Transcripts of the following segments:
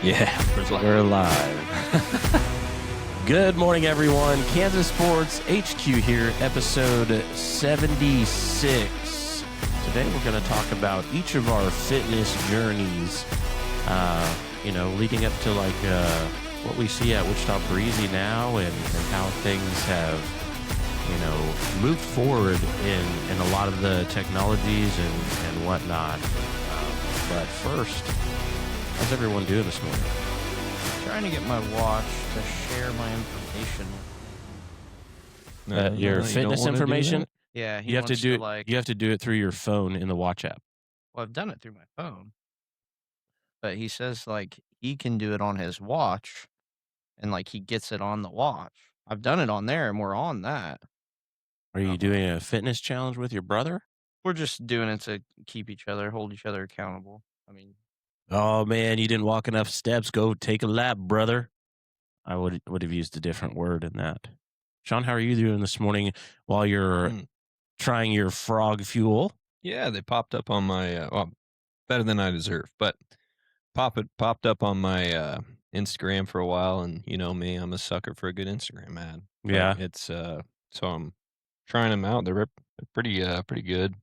Yeah, We're live. Good morning, everyone. Kansas Sports HQ here, episode 76. Today we're going to talk about each of our fitness journeys, leading up to what we see at Wichita Breezy now and how things have, moved forward in a lot of the technologies and whatnot. But first, how's everyone doing this morning? Trying to get my watch to share my information. Your fitness information? Yeah, You have to do it. You have to do it through your phone in the watch app. Well, I've done it through my phone, but he says he can do it on his watch, and he gets it on the watch. I've done it on there, and we're on that. Are you doing a fitness challenge with your brother? We're just doing it to hold each other accountable. Oh man, you didn't walk enough steps. Go take a lap, brother. I would have used a different word in that. Sean, how are you doing this morning while you're trying your frog fuel? Yeah, they popped up on my better than I deserve, but popped up on my Instagram for a while, and you know me, I'm a sucker for a good Instagram ad. But Yeah, it's so I'm trying them out. They're pretty good.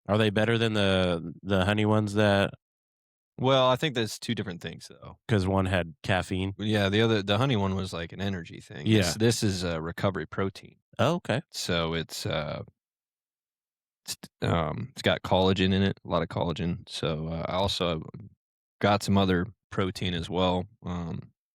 Are they better than the honey ones Well, I think that's two different things though. because one had caffeine? Yeah, the honey one was like an energy thing. Yeah. This is a recovery protein. Oh, okay. So it's got collagen in it, a lot of collagen. So I also got some other protein as well,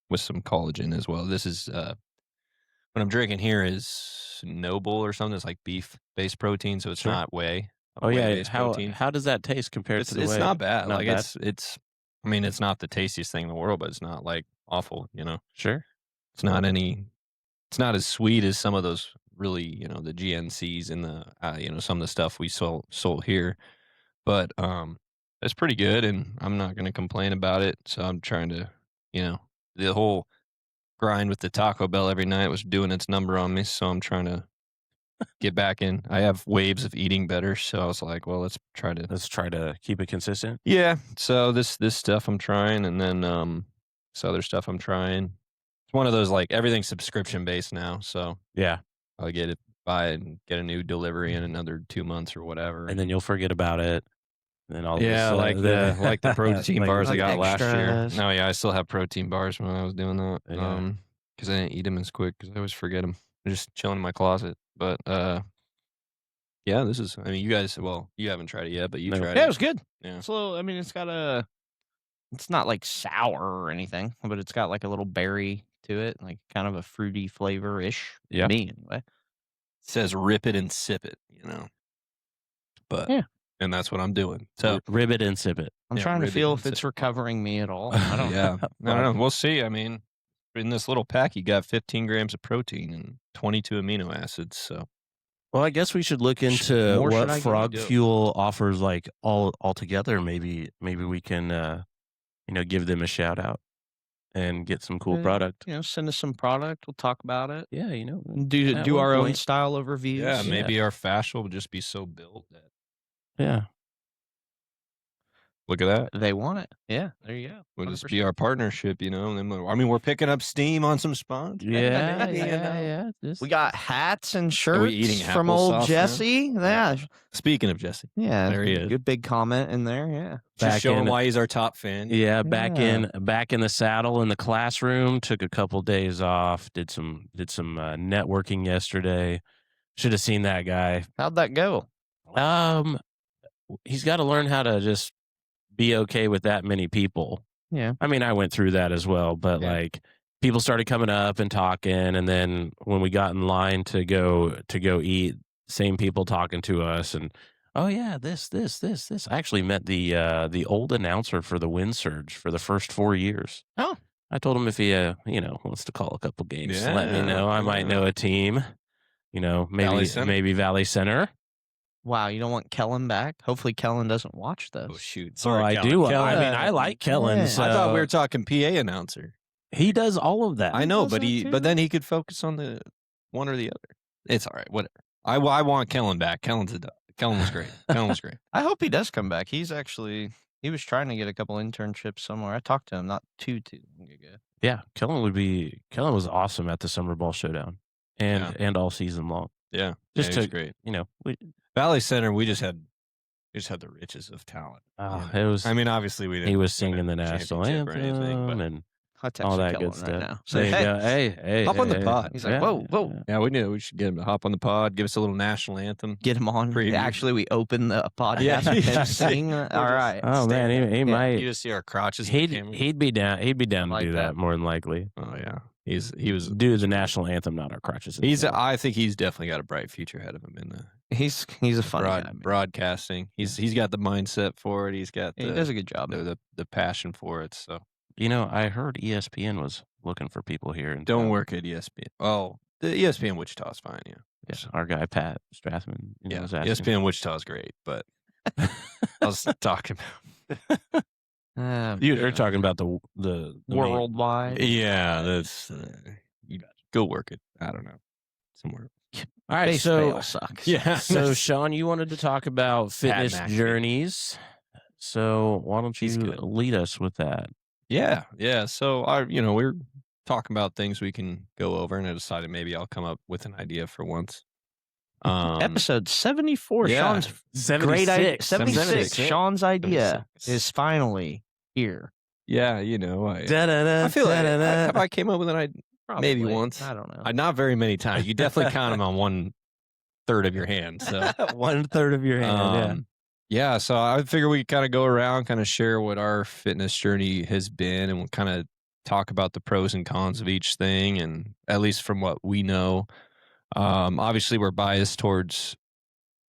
with some collagen as well. This is what I'm drinking here is Noble or something. It's like beef-based protein, so it's Sure. not whey. Oh yeah. Whey-based protein. How does that taste compared to the It's whey? not bad. Not bad? It's. I mean, it's not the tastiest thing in the world, but it's not awful. Sure. It's not It's not as sweet as some of those really, the GNCs and the some of the stuff we sold here, but it's pretty good, and I'm not going to complain about it. So I'm trying to, the whole grind with the Taco Bell every night was doing its number on me. So I'm trying to get back in. I have waves of eating better, so I was like, well, let's try to keep it consistent. Yeah. So this stuff I'm trying, and then this other stuff I'm trying. It's one of those everything's subscription based now, so Yeah. I'll buy it and get a new delivery in another 2 months or whatever. And then you'll forget about it. And then all of a yeah, sudden, like the protein bars I got last year. extras. No, yeah, I still have protein bars when I was doing that. Yeah. Because I didn't eat them as quick because I always forget them. They're just chilling in my closet. But yeah, this is. I mean, you guys. Well, you haven't tried it yet, but you No. tried Yeah, it. it was good. Yeah. It's a little. It's got it's not sour or anything, but it's got a little berry to it, kind of a fruity flavor ish. Yeah. Me anyway. It says rip it and sip it. But Yeah. and that's what I'm doing. So ribbit and sip it. I'm Yeah, trying to ribbit feel and if it's sip. recovering me at all. I don't yeah, know. I don't know. We'll see. I mean, in this little pack, you got 15 grams of protein and 22 amino acids. So Well, I guess we should look into More should what I get? Frog Yeah. Fuel offers all together. Maybe we can give them a shout out and get some cool product. Send us some product. We'll talk about it. Yeah, Do at do one our own point- style overviews. yeah, maybe our fascia will just be so built that Yeah. look at that. They want it. Yeah, there you go. Will just 100%. be our partnership, and then I mean, we're picking up steam on some spawns. Yeah. We got hats and shirts eating from old applesauce now? Jesse. Yeah, Speaking of Jesse, yeah. There he is. Good big comment in there. Yeah. just Back show him in- why he's our top fan. Yeah, back Yeah. in the saddle in the classroom. Took a couple days off. Did some networking yesterday. Should have seen that guy. How'd that go? He's got to learn how to just be okay with that many people. Yeah. I mean, I went through that as well, but Yeah. people started coming up and talking, and then when we got in line to go eat, same people talking to us, and oh yeah, this. I actually met the old announcer for the Wind Surge for the first 4 years. Oh. I told him if he wants to call a couple games, let me Yeah, know. I might know a team. Valley Center. maybe Valley Center. Wow, you don't want Kellen back? Hopefully Kellen doesn't watch this. Oh shoot! So Sorry, I Kellen. do. Kellen, I mean, I like Kellen. Yeah. So I thought we were talking PA announcer. he does all of that. I know, does but that too? but then he could focus on the one or the other. It's all right. Whatever. I want Kellen back. Kellen was great. Kellen was great. I hope he does come back. He's actually He was trying to get a couple internships somewhere. I talked to him not too long ago. Yeah, Kellen was awesome at the Summer Ball Showdown Yeah. and all season long. Yeah. Yeah, Just he was to, great. we Valley Center, we just had the riches of talent, you it know? I was mean, obviously, we he didn't was win singing the a national championship or anything, anthem but and I'll all text that good Kellen right stuff. now. There Say, you hey, go. Hey, hop on the pod. he's like, yeah, whoa, whoa, Yeah, we should get him to hop on the pod, give us a little national anthem get him on. preview. Actually, we open the Yeah, podcast with him yeah. singing. All right. Oh man, he Yeah. might. You just see our crotches in the camera. He'd be down. He'd be down I to like do that that. more than likely. Oh yeah, he was Do the national anthem, not our crotches. I think he's definitely got a bright future ahead of him in the He's a funny guy, man. broadcasting. He's got the mindset for it. He's got He does a good job. the passion for it. So I heard ESPN was looking for people here. don't work at ESPN. Oh, the ESPN Wichita's fine. Yeah, Yeah, our guy Pat Strathman. yeah. Was asking. ESPN Wichita's great, but I was talking about. You're talking about the worldwide. Yeah, that's you go work it. I don't know somewhere. All right, Baseball sucks. Yeah. So Sean, you wanted to talk about fitness McAfee. journeys. So why don't He's you good. lead us with that? Yeah, yeah. So we're talking about things we can go over, and I decided maybe I'll come up with an idea for once. Episode 74. yeah, Sean's great idea. 76. 76. Sean's idea 76. is finally here. Yeah, I feel like have I came up with an idea maybe Probably. once. I don't know. Not very many times. You definitely count them on 1/3 of your hand. So 1/3 of your hand. yeah. So I figure we kind of go around, kind of share what our fitness journey has been, and we'll kind of talk about the pros and cons of each thing, and at least from what we know. Obviously, we're biased towards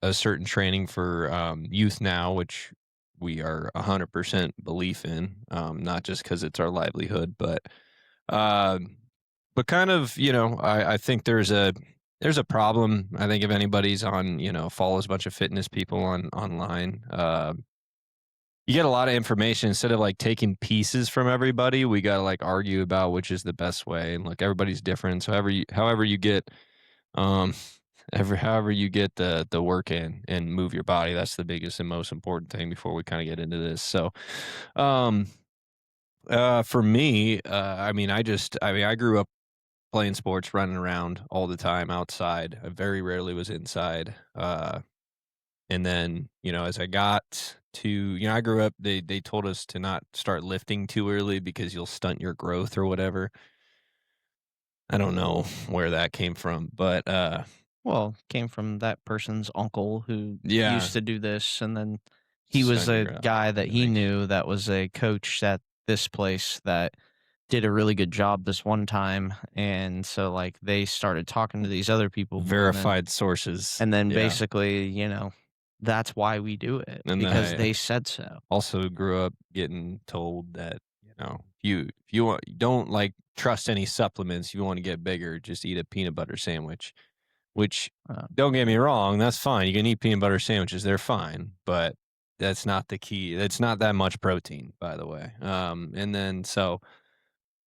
a certain training for youth now, which we are 100% belief in, not just because it's our livelihood, but kind of, I think there's a problem. I think if anybody's on, follows a bunch of fitness people online, you get a lot of information. Instead of like taking pieces from everybody, we got to like argue about which is the best way. And look, everybody's different. So however you get, um, however you get the work in and move your body, that's the biggest and most important thing before we kind of get into this. So, for me, I grew up playing sports, running around all the time outside. I very rarely was inside. And then, as I got to, I grew up, they told us to not start lifting too early because you'll stunt your growth or whatever. I don't know where that came from, but Well, came from that person's uncle who Yeah. used to do this, and then he was Stunt a your growth, guy that he everything. knew that was a coach at this place that did a really good job this one time, and so like they started talking to these other people more, verified sources. and then Yeah. basically, that's why we do it And because I- they said so. Also grew up getting told that, if you want, don't like trust any supplements. If you want to get bigger, just eat a peanut butter sandwich. Which, don't get me wrong, that's fine. You can eat peanut butter sandwiches; they're fine, but that's not the key. It's not that much protein, by the way. And then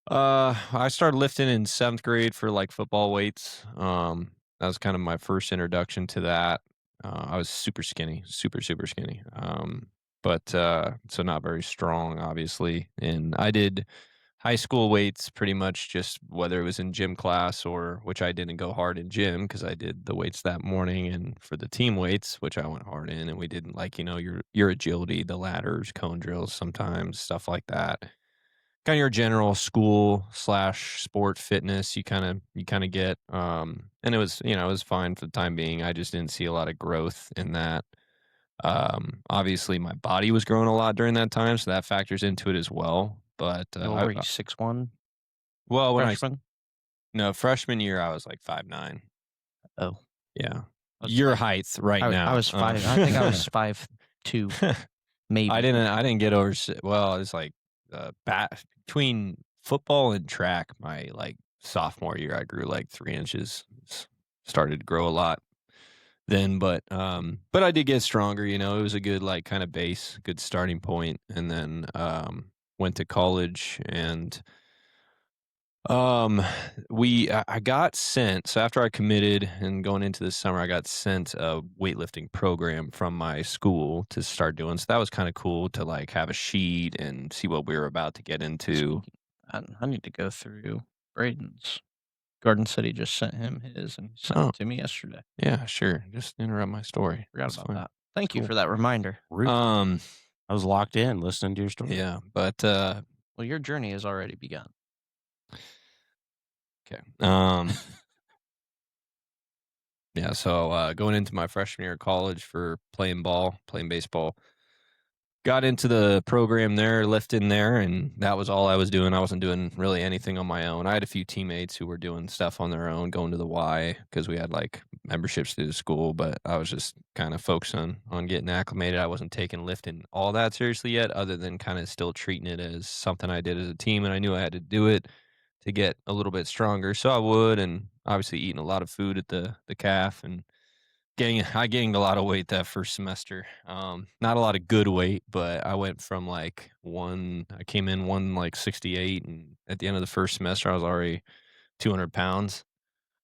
I started lifting in 7th grade for like football weights. That was kind of my first introduction to that. I was super skinny, super super skinny. But so not very strong, obviously. And I did high school weights pretty much just whether it was in gym class or which I didn't go hard in gym because I did the weights that morning, and for the team weights, which I went hard in, and we didn't like your agility, the ladders, cone drills, sometimes stuff like that. Kind of your general school / sport fitness you kind of get, and it was fine for the time being. I just didn't see a lot of growth in that. Obviously my body was growing a lot during that time, so that factors into it as well. But What were you, 6'1"? well, Freshman? freshman year I was like 5'9". Oh. Yeah, I was your five- height right now. I was 5. I think I was 5'2", maybe. I didn't get over. Well, it's like between football and track. My like sophomore year, I grew like 3 inches. Started to grow a lot then, but I did get stronger. It was a good like kind of base, good starting point, and then went to college and Um, I got sent so after I committed and going into the summer, I got sent a weightlifting program from my school to start doing, so that was kinda cool to, like, have a sheet and see what we were about to get into. Speaking of that, I need to go through Braden's. Garden City just sent him his, and he sent Oh, it to me yesterday. yeah, sure, just interrupt my story, Forgot that's about fine. that. Thank you Cool. for that reminder. Rude. Um, I was locked in listening to your story. yeah, but, Well, your journey has already begun. 'kay, yeah, so, going into my freshman year of college for playing baseball. Got into the program there, lifting there, and that was all I was doing. I wasn't doing really anything on my own. I had a few teammates who were doing stuff on their own, going to the Y because we had like memberships through the school, but I was just kind of focusing on getting acclimated. I wasn't taking lifting all that seriously yet, other than kind of still treating it as something I did as a team, and I knew I had to do it to get a little bit stronger. So I would, and obviously eating a lot of food at the calf and I gained a lot of weight that first semester. Not a lot of good weight, but I went from I came in like 68, and at the end of the first semester, I was already 200 pounds.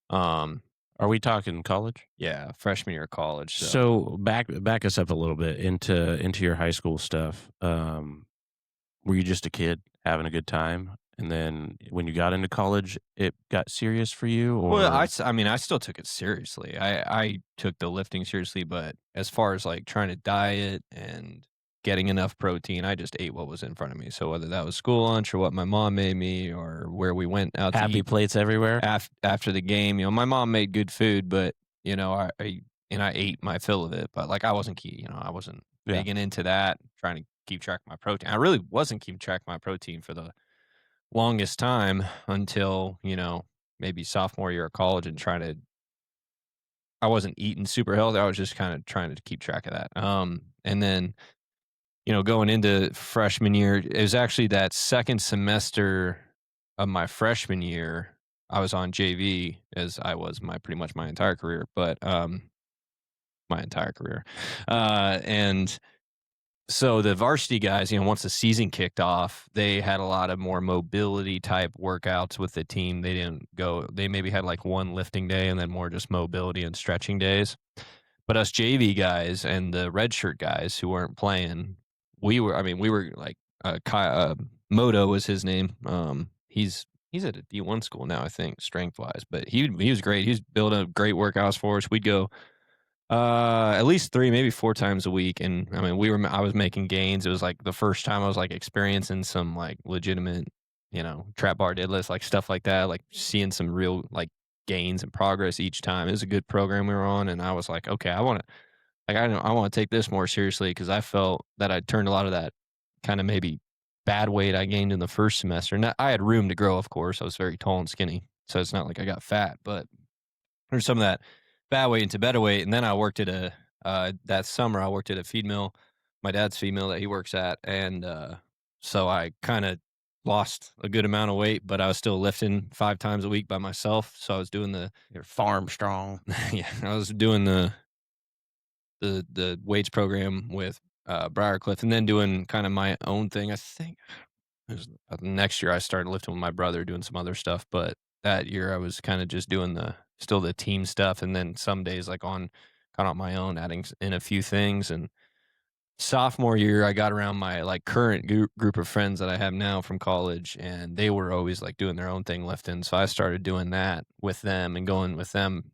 Um, Are we talking college? yeah, freshman year of college. So So back us up a little bit into your high school stuff. Were you just a kid having a good time, and then when you got into college, it got serious for you, well, or I mean, I still took it seriously. I took the lifting seriously, but as far as like trying to diet and getting enough protein, I just ate what was in front of me. So whether that was school lunch or what my mom made me or where we went out to happy eat plates everywhere? after the game, my mom made good food, but I ate my fill of it. But like I wasn't I wasn't Yeah. big into that. Trying to keep track of my protein. I really wasn't keeping track of my protein for the longest time until maybe sophomore year of college and trying to. I wasn't eating super healthy. I was just kind of trying to keep track of that. And then going into freshman year, it was actually that second semester of my freshman year. I was on JV as I was my pretty much my entire career, but my entire career, and so the varsity guys, once the season kicked off, they had a lot of more mobility type workouts with the team. They didn't go. They maybe had like one lifting day and then more just mobility and stretching days. But us JV guys and the redshirt guys who weren't playing, we were like, Moto was his name. He's at a D1 school now, I think, strength wise, but he was great. He was building up great workouts for us. We'd go at least 3, maybe 4 times a week, and, I mean, I was making gains. It was, like, the first time I was, like, experiencing some, like, legitimate, trap bar deadlifts, like, stuff like that, like, seeing some real, like, gains and progress each time. It was a good program we were on, and I was like, "Okay, I wanna take this more seriously because I felt that I turned a lot of that kinda maybe bad weight I gained in the first semester, and I had room to grow, of course. I was very tall and skinny, so it's not like I got fat, but there's some of that bad weight into better weight, and then I worked at that summer, I worked at a feed mill, my dad's feed mill that he works at, and, so I kinda lost a good amount of weight, but I was still lifting 5 times a week by myself, so I was doing the You're farm strong. yeah, I was doing the weights program with, Briarcliff and then doing kinda my own thing. I think it was next year I started lifting with my brother, doing some other stuff, but that year I was kinda just doing the team stuff, and then some days, like, on my own, adding in a few things, and sophomore year, I got around my, like, current group of friends that I have now from college, and they were always, like, doing their own thing lifting, so I started doing that with them and going with them,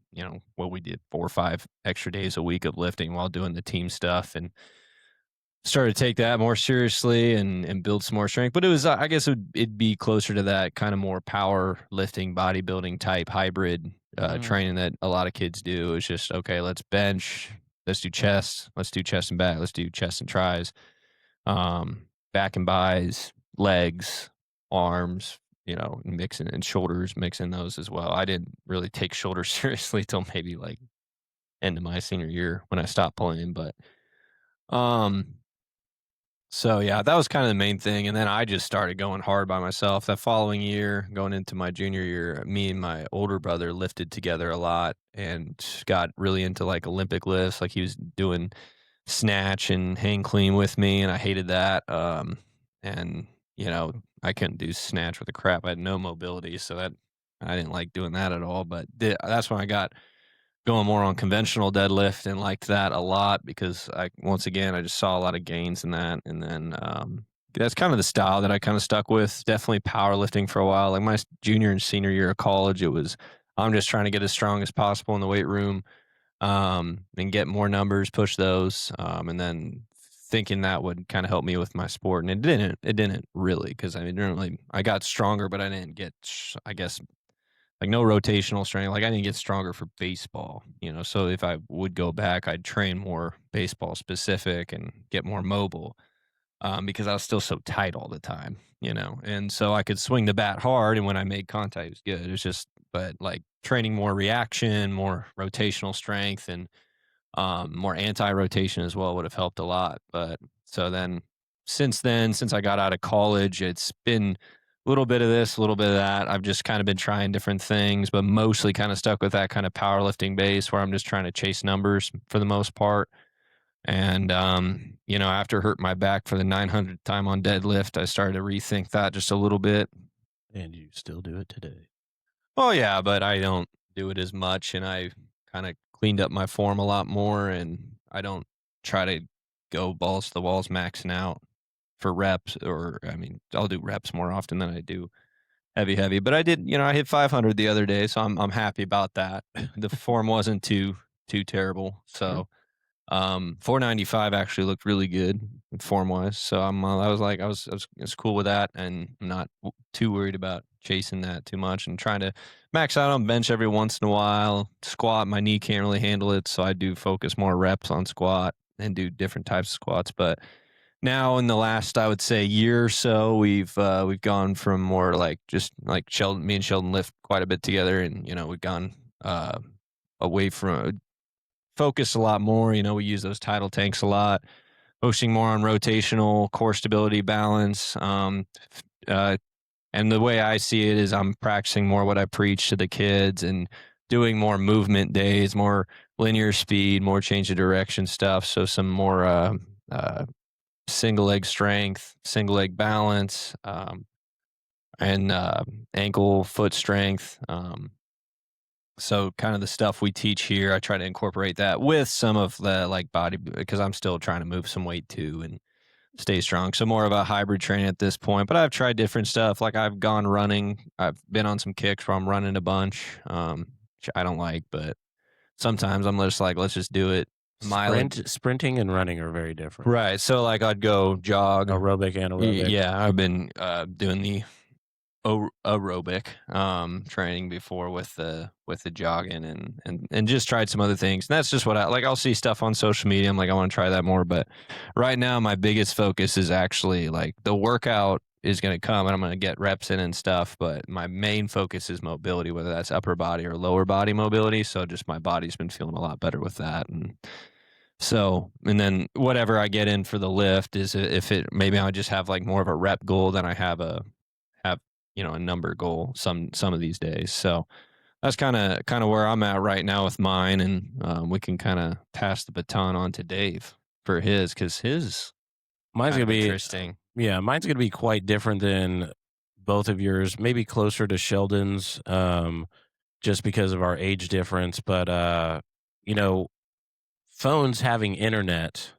we did 4 or 5 extra days a week of lifting while doing the team stuff, and started to take that more seriously and build some more strength, but it was, I guess it'd be closer to that kinda more power lifting, bodybuilding type hybrid, Mhm. training that a lot of kids do. It's just, "Okay, let's bench, let's do chest and back, let's do chest and tris, back and bis, legs, arms," mixing and shoulders, mixing those as well. I didn't really take shoulders seriously till maybe, like, end of my senior year when I stopped playing, but, um so, yeah, that was kinda the main thing, and then I just started going hard by myself. That following year, going into my junior year, me and my older brother lifted together a lot and got really into, like, Olympic lifts, like, he was doing snatch and hang clean with me, and I hated that, and I couldn't do snatch with a crap. I had no mobility, so that I didn't like doing that at all. But that's when I got going more on conventional deadlift and liked that a lot because once again I just saw a lot of gains in that, and then that's kind of the style that I kind of stuck with. Definitely powerlifting for a while. Like my junior and senior year of college, it was I'm just trying to get as strong as possible in the weight room, and get more numbers, push those, and then thinking that would kind of help me with my sport, and it didn't. It didn't really because I mean, didn't really, I got stronger, but I didn't get, I guess, like no rotational strength. Like I didn't get stronger for baseball, So if I would go back, I'd train more baseball specific and get more mobile, because I was still so tight all the time, And so I could swing the bat hard, and when I made contact, it was good. It was just, but like training more reaction, more rotational strength, and more anti-rotation as well would have helped a lot. But so then, since I got out of college, it's been a little bit of this, a little bit of that. I've just kind of been trying different things, but mostly kind of stuck with that kind of powerlifting base where I'm just trying to chase numbers for the most part. And after hurt my back for the 900th time on deadlift, I started to rethink that just a little bit. And you still do it today. Oh yeah, but I don't do it as much, and I kind of cleaned up my form a lot more, and I don't try to go balls to the walls maxing out for reps, or I mean, I'll do reps more often than I do heavy. But I did, I hit 500 the other day, so I'm happy about that. The form wasn't too terrible, Sure. so 495 actually looked really good form wise. So I was like, I was cool with that, and I'm not too worried about chasing that too much and trying to max out on bench every once in a while. Squat, my knee can't really handle it, so I do focus more reps on squat and do different types of squats. But now in the last, I would say, year or so, we've gone from more like just like Sheldon, me and Sheldon lift quite a bit together, and we've gone uh away from focus a lot more. We use those tidal tanks a lot, focusing more on rotational, core stability, balance. Uh, and the way I see it is I'm practicing more what I preach to the kids and doing more movement days, more linear speed, more change of direction stuff. So some more uh, single leg strength, single leg balance, and ankle foot strength. So kind of the stuff we teach here, I try to incorporate that with some of the like body because I'm still trying to move some weight too and stay strong. So more of a hybrid training at this point, but I've tried different stuff. Like I've gone running. I've been on some kicks where I'm running a bunch, which I don't like, but sometimes I'm just like, let's just do it. Mileage. Sprinting and running are very different. Right. So like I'd go jog. Aerobic, anaerobic. Yeah, I've been doing the aerobic training before with the jogging and just tried some other things. And that's just what I like. I'll see stuff on social media. I'm like, I want to try that more. But right now, my biggest focus is actually like the workout is going to come and I'm going to get reps in and stuff. But my main focus is mobility, whether that's upper body or lower body mobility. So just my body's been feeling a lot better with that. And then whatever I get in for the lift is if it maybe I just have like more of a rep goal than I have a number goal some of these days. So that's kind of where I'm at right now with mine, and we can kind of pass the baton on to Dave for his because his Mine's kind gonna of be interesting. Yeah, mine's gonna be quite different than both of yours. Maybe closer to Sheldon's, just because of our age difference. But you know, phones having internet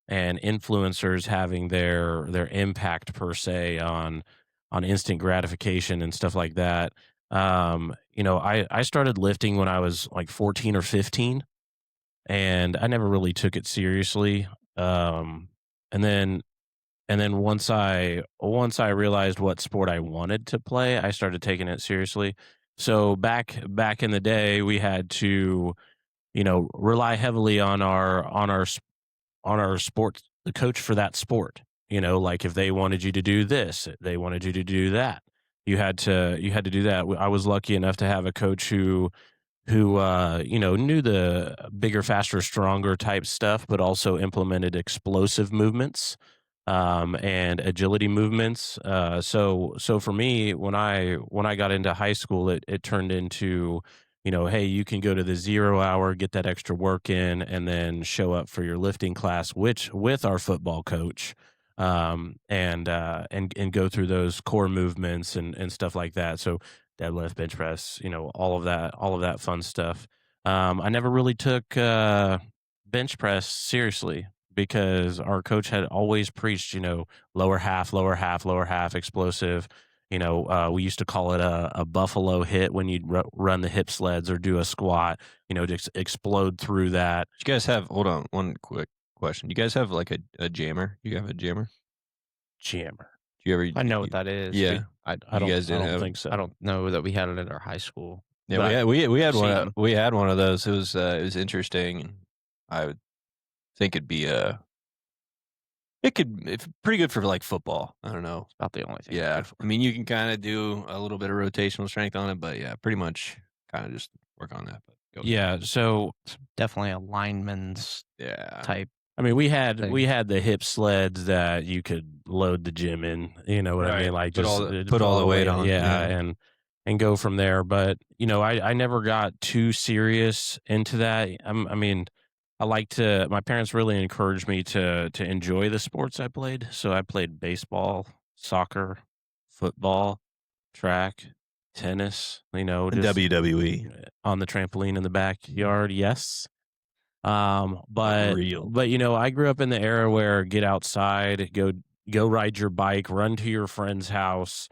and influencers having their impact per se on instant gratification and stuff like that. I started lifting when I was like 14 or 15, and I never really took it seriously. Um, and then once I realized what sport I wanted to play, I started taking it seriously. So back in the day, we had to rely heavily on our sports, the coach for that sport. Like if they wanted you to do this, they wanted you to do that. You had to do that. I was lucky enough to have a coach who knew the bigger, faster, stronger type stuff, but also implemented explosive movements, and agility movements. So for me, when I got into high school, it turned into, hey, you can go to the 0 hour, get that extra work in, and then show up for your lifting class, which with our football coach. and go through those core movements and stuff like that. So deadlift, bench press, all of that fun stuff. I never really took bench press seriously because our coach had always preached, lower half, lower half, lower half, explosive. We used to call it a buffalo hit when you'd run the hip sleds or do a squat, just explode through that You guys have hold on, one quick question. You guys have, like, a jammer? You have a jammer? jammer. Do you ever I know what you that is. yeah. I You don't guys I didn't don't have it? think I so. don't know that we had it at our high school, Yeah, but we had I've one seen of them. we had one of those. It was interesting, and I would think it'd be, it's pretty good for, like, football. I don't know. It's about the only thing it's Yeah. good I for. mean, you can kinda do a little bit of rotational strength on it, but, yeah, pretty much kinda just work on that, but go ahead. Yeah, so It's definitely a lineman's Yeah. type I mean, we thing. had the hip sleds that you could load the gym in, you know what I Right. mean? Like, Put put all all the the weight weight, on, yeah, yeah. and go from there. But I never got too serious into that. I mean, I like to. My parents really encouraged me to enjoy the sports I played. So I played baseball, soccer, football, track, tennis. And Just WWE, on the trampoline in the backyard. Yes. But unreal. I grew up in the era where get outside, go ride your bike, run to your friend's house,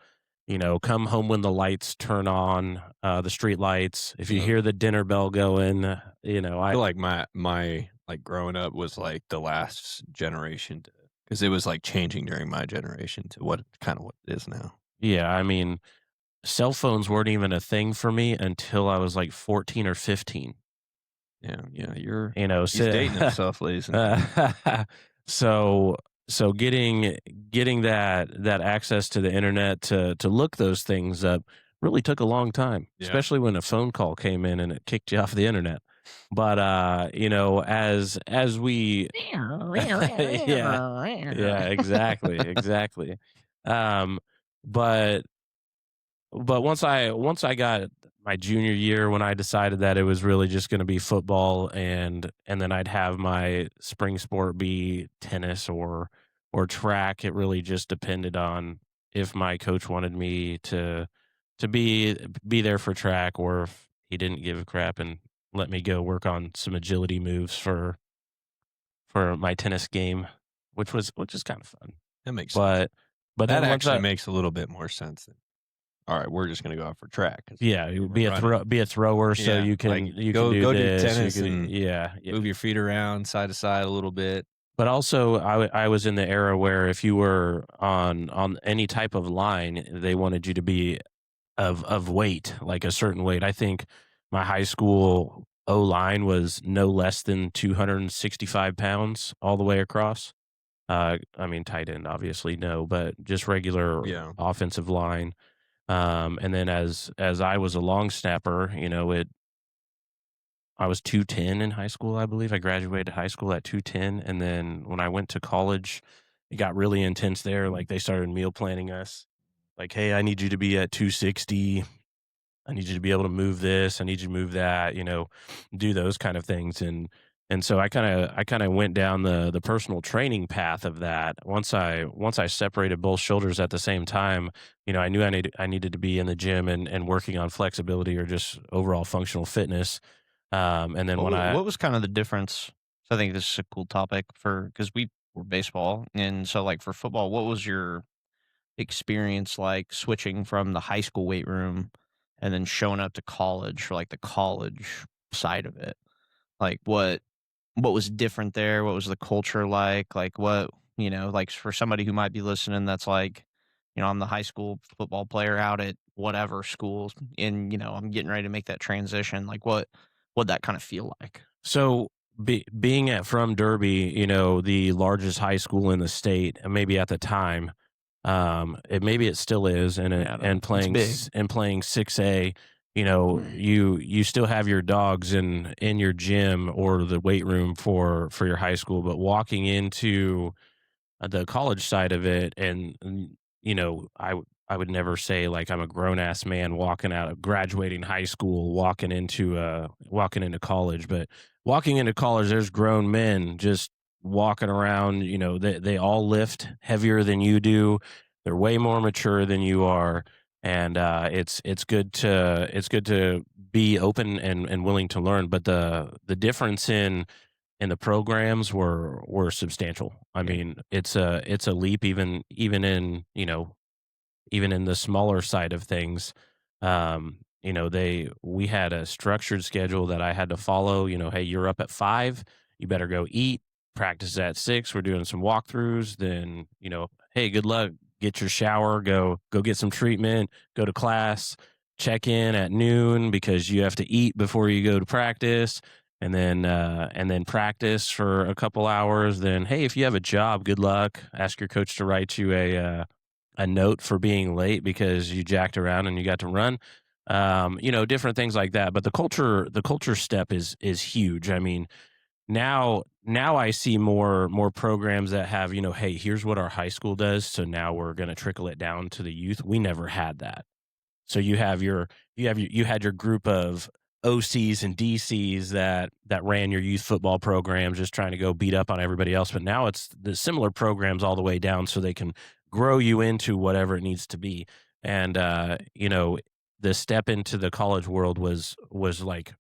come home when the lights turn on, the street lights. If you Yeah. hear the dinner bell going, I feel like like, growing up was, like, the last generation to, because it was, like, changing during my generation to what it is now. yeah, I mean, cell phones weren't even a thing for me until I was like 14 or 15. Yeah, yeah, he's So dating himself, ladies and gentlemen. so so getting that access to the internet to look those things up really took a long time, Yeah. especially when a phone call came in and it kicked you off the internet. But as we yeah, yeah, exactly. Um, but once I got my junior year, when I decided that it was really just going to be football, and then I'd have my spring sport be tennis or track. It really just depended on if my coach wanted me to be there for track, or if he didn't give a crap and let me go work on some agility moves for my tennis game, which is kind of fun. That makes sense. But but That then once actually I makes a little bit more sense than, "Alright, we're just gonna go out for track 'cause Yeah, you we're running." be a thrower so Yeah, you like, can do go do this, you tennis could and yeah, yeah. move your feet around side to side a little bit. But also I was in the era where if you were on any type of line, they wanted you to be of weight, like a certain weight. I think my high school O-line was no less than 265 pounds all the way across. I mean, tight end, obviously, no, but just regular Yeah. offensive line. And then as I was a long snapper, I was 210 in high school, I believe. I graduated high school at 210, and then when I went to college, it got really intense there. Like they started meal planning us. Like, hey, I need you to be at 260. I need you to be able to move this. I need you to move that. Do those kind of things. And so I kind of went down the personal training path of that. Once I separated both shoulders at the same time, I knew I needed to be in the gym and working on flexibility or just overall functional fitness. And then when I What was kind of the difference? So I think this is a cool topic for because we were baseball, and so like for football, what was your experience like switching from the high school weight room and then showing up to college for like the college side of it? Like what was different there? What was the culture like? Like what, like for somebody who might be listening that's like, I'm the high school football player out at whatever school and I'm getting ready to make that transition. Like what that kind of feel like? so being at from Derby, the largest high school in the state, and maybe at the time, maybe it still is, Yeah, I don't know. It's big. and playing 6A, you still have your dogs in your gym or the weight room for your high school, but walking into the college side of it, and I would never say like I'm a grown ass man walking out of graduating high school, walking into college, but walking into college, there's grown men just walking around. They all lift heavier than you do. They're way more mature than you are, and it's good to be open and willing to learn. But the difference in the programs were substantial. I Yeah. mean, it's a leap even in even in the smaller side of things. They we had a structured schedule that I had to follow. Hey, you're up at 5, you better go eat, practice at 6. We're doing some walkthroughs. Then, hey, good luck. Get your shower, go get some treatment, go to class, check in at noon because you have to eat before you go to practice. And then practice for a couple hours. Then, hey, if you have a job, good luck. Ask your coach to write you a note for being late because you jacked around and you got to run. Different things like that. But the culture step is huge. I mean, now I see more programs that have, hey, here's what our high school does, so now we're going to trickle it down to the youth. We never had that. So you had your group of OCs and DCs that ran your youth football programs, just trying to go beat up on everybody else. But now it's the similar programs all the way down, so they can grow you into whatever it needs to be. And the step into the college world was like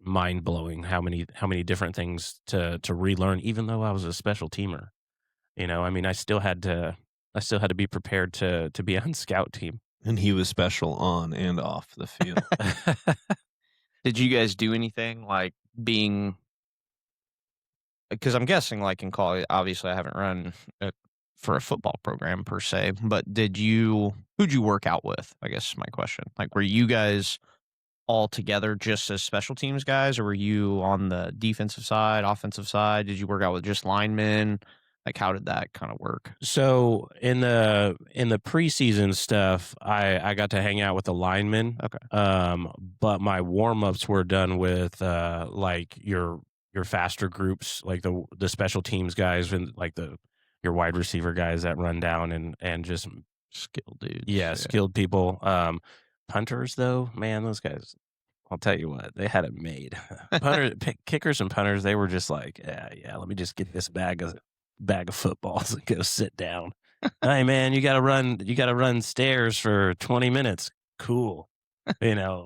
mind blowing. How many different things to relearn. Even though I was a special teamer, I mean, I still had to be prepared to be on scout team. And he was special on and off the field. Did you guys do anything like being because I'm guessing, like, in college obviously, I haven't run, for a football program per se, but who'd you work out with, I guess is my question. Like, were you guys all together just as special teams guys, or were you on the defensive side, offensive side? Did you work out with just linemen? Like, how did that kinda work? So in the preseason stuff, I got to hang out with the linemen. Okay. But my warm ups were done with like your faster groups, like the special teams guys and like the your wide receiver guys that run down and just Skilled dudes, yeah, yeah. skilled people. Punters though, man, those guys. I'll tell you what, they had it made. Kickers and punters, they were just like, yeah, yeah. Let me just get this bag of footballs and go sit down. Hey, man, you got to run. You got to run stairs for 20 minutes. Cool, Yeah.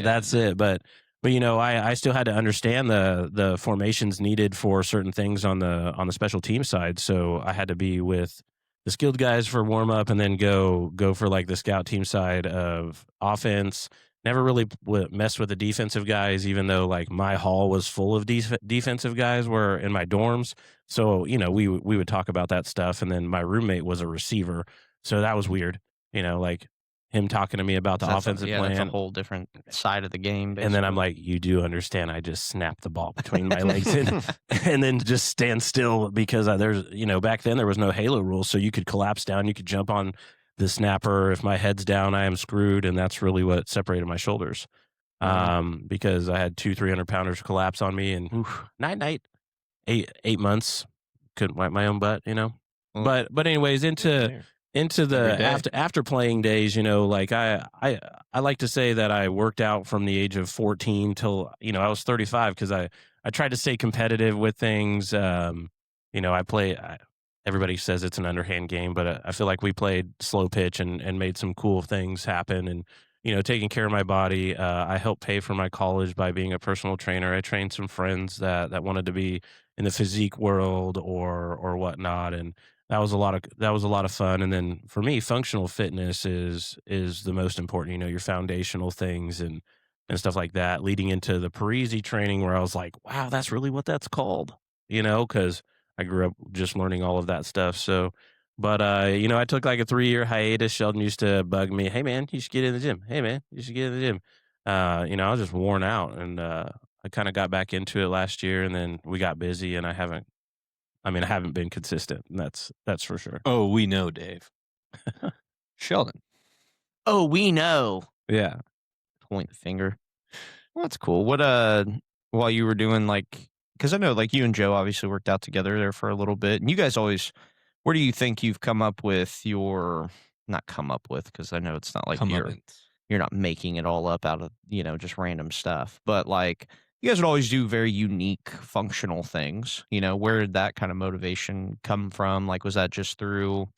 that's it. But I still had to understand the formations needed for certain things on the special team side. So I had to be with the skilled guys for warm up, and then go for like the scout team side of offense. Never really messed with the defensive guys, even though like my hall was full of defensive guys were in my dorms. So we would talk about that stuff, and then my roommate was a receiver, so that was weird. Like him talking to me about the offensive That's a plan, whole different side of the game, and then I'm basically. like, "You do understand? I just snapped the ball between my legs and and then just stand still because there's back then there was no halo rule, so you could collapse down, you could jump on the snapper. If my head's down, I am screwed, and that's really what separated my shoulders. Yeah. Because I had 300 pounders collapse on me, and oof, night 8 months couldn't wipe my own butt. Well, But anyways, Same into here. into Every the day. after playing days, like I like to say that I worked out from the age of 14 till I was 35 because I tried to stay competitive with things. I play. Everybody says it's an underhand game, but I feel like we played slow pitch and made some cool things happen. And taking care of my body. I helped pay for my college by being a personal trainer. I trained some friends that wanted to be in the physique world or whatnot, and that was a lot of fun. And then for me, functional fitness is the most important. Your foundational things and stuff like that. Leading into the Parisi training, where I was like, wow, that's really what that's called. Because I grew up just learning all of that stuff. So, but I took like a 3-year hiatus. Sheldon used to bug me, "Hey man, you should get in the gym. Hey man, you should get in the gym." I was just worn out, and I kind of got back into it last year, and then we got busy, and I haven't. I mean, I haven't been consistent. And that's for sure. Oh, we know, Dave. Sheldon. oh, we know. Yeah. Point the finger. Well, that's cool. While you were doing because I know like you and Joe obviously worked out together there for a little bit, and you guys always, where do you think you've come up with not come up with, because I know it's not like Comeuppance. you're not making it all up out of just random stuff, but like you guys would always do very unique functional things. Where did that kind of motivation come from? Like, was that just through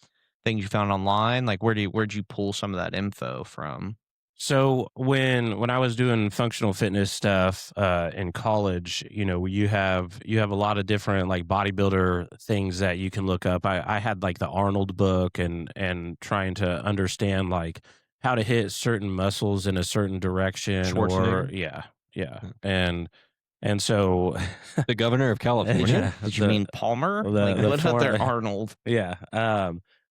things you found online? Like, where'd you pull some of that info from? So when I was doing functional fitness stuff in college, you have a lot of different like bodybuilder things that you can look up. I had like the Arnold book and trying to understand like how to hit certain muscles in a certain direction, or Schwarzenegger, yeah, yeah. and so The governor of California? yeah, Did you mean Palmer? Like, the what about their for Arnold? yeah.